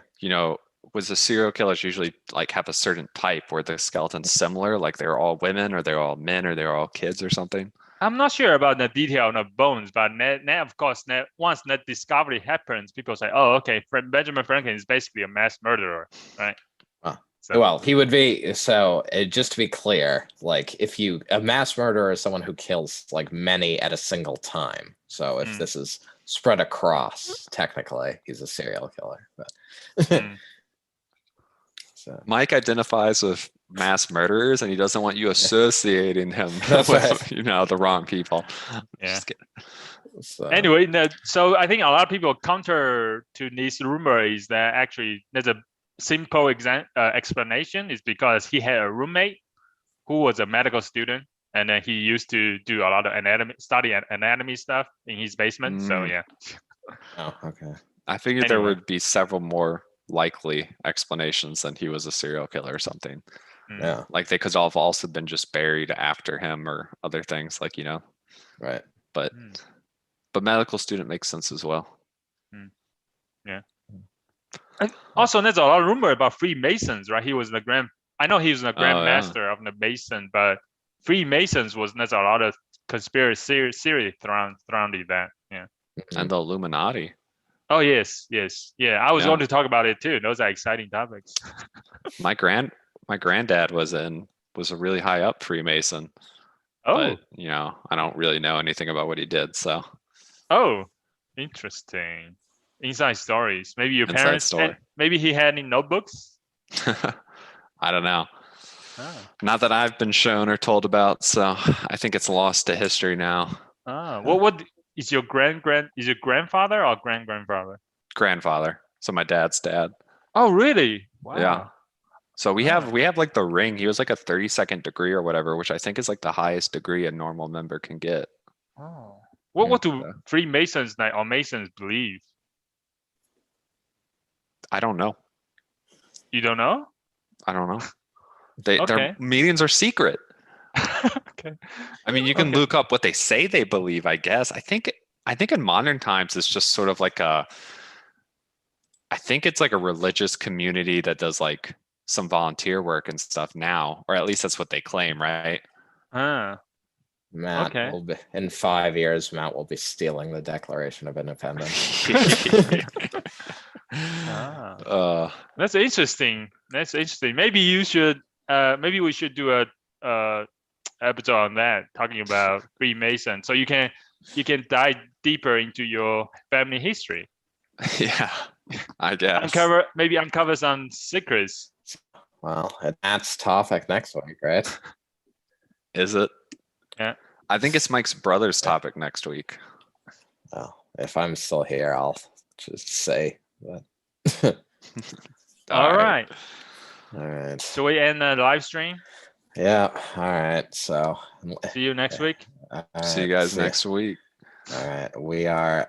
was the serial killers usually like have a certain type? Were the skeletons similar? Like they were all women, or they're all men, or they're all kids or something? I'm not sure about the detail on the bones, but of course, once that discovery happens, people say, "Oh, okay, Benjamin Franklin is basically a mass murderer," right? So, well, he would be. So, just to be clear, like if a mass murderer is someone who kills like many at a single time. So, if this is spread across, technically, he's a serial killer. But so. Mike identifies with mass murderers, and he doesn't want you associating him with right. The wrong people. Yeah. So. Anyway, so I think a lot of people counter to this rumor is that actually there's a simple explanation is because he had a roommate who was a medical student, and then he used to do a lot of anatomy stuff in his basement. So yeah. Oh, okay. I figured there would be several more likely explanations than he was a serial killer or something. Yeah. Like they could have also been just buried after him or other things, like Right. But medical student makes sense as well. Yeah. And also, there's a lot of rumor about Freemasons, right? I know he was the Grand Master of the Mason, but Freemasons there's a lot of conspiracy theory surrounding that. Yeah. And the Illuminati. Oh yes. Yeah, I was going to talk about it too. Those are exciting topics. My granddad was a really high up Freemason. Oh. But I don't really know anything about what he did. So. Oh, interesting. Inside stories. Maybe your parents. Maybe he had any notebooks. I don't know. Not that I've been shown or told about. So I think it's lost to history now. What is your is your grandfather or grandfather? Grandfather. So my dad's dad. Oh, really? Wow. Yeah. So we have like the ring. He was like a 32nd degree or whatever, which I think is like the highest degree a normal member can get. Oh. What do Freemasons or Masons believe? I don't know. You don't know? I don't know. Their meetings are secret. Okay. I mean, you can look up what they say they believe, I guess. I think in modern times it's just sort of like I think it's like a religious community that does like some volunteer work and stuff now, or at least that's what they claim, right? Matt will be, in 5 years, Matt will be stealing the Declaration of Independence. That's interesting. Maybe you should. Maybe we should do a episode on that, talking about Freemason, so you can dive deeper into your family history. Yeah, I guess. Uncover some secrets. Well, that's topic next week, right? Is it? Yeah. I think it's Mike's brother's topic next week. Well, if I'm still here, I'll just say that. All right. So we end the live stream? Yeah. All right. So see you next week. See you guys next week. All right. We are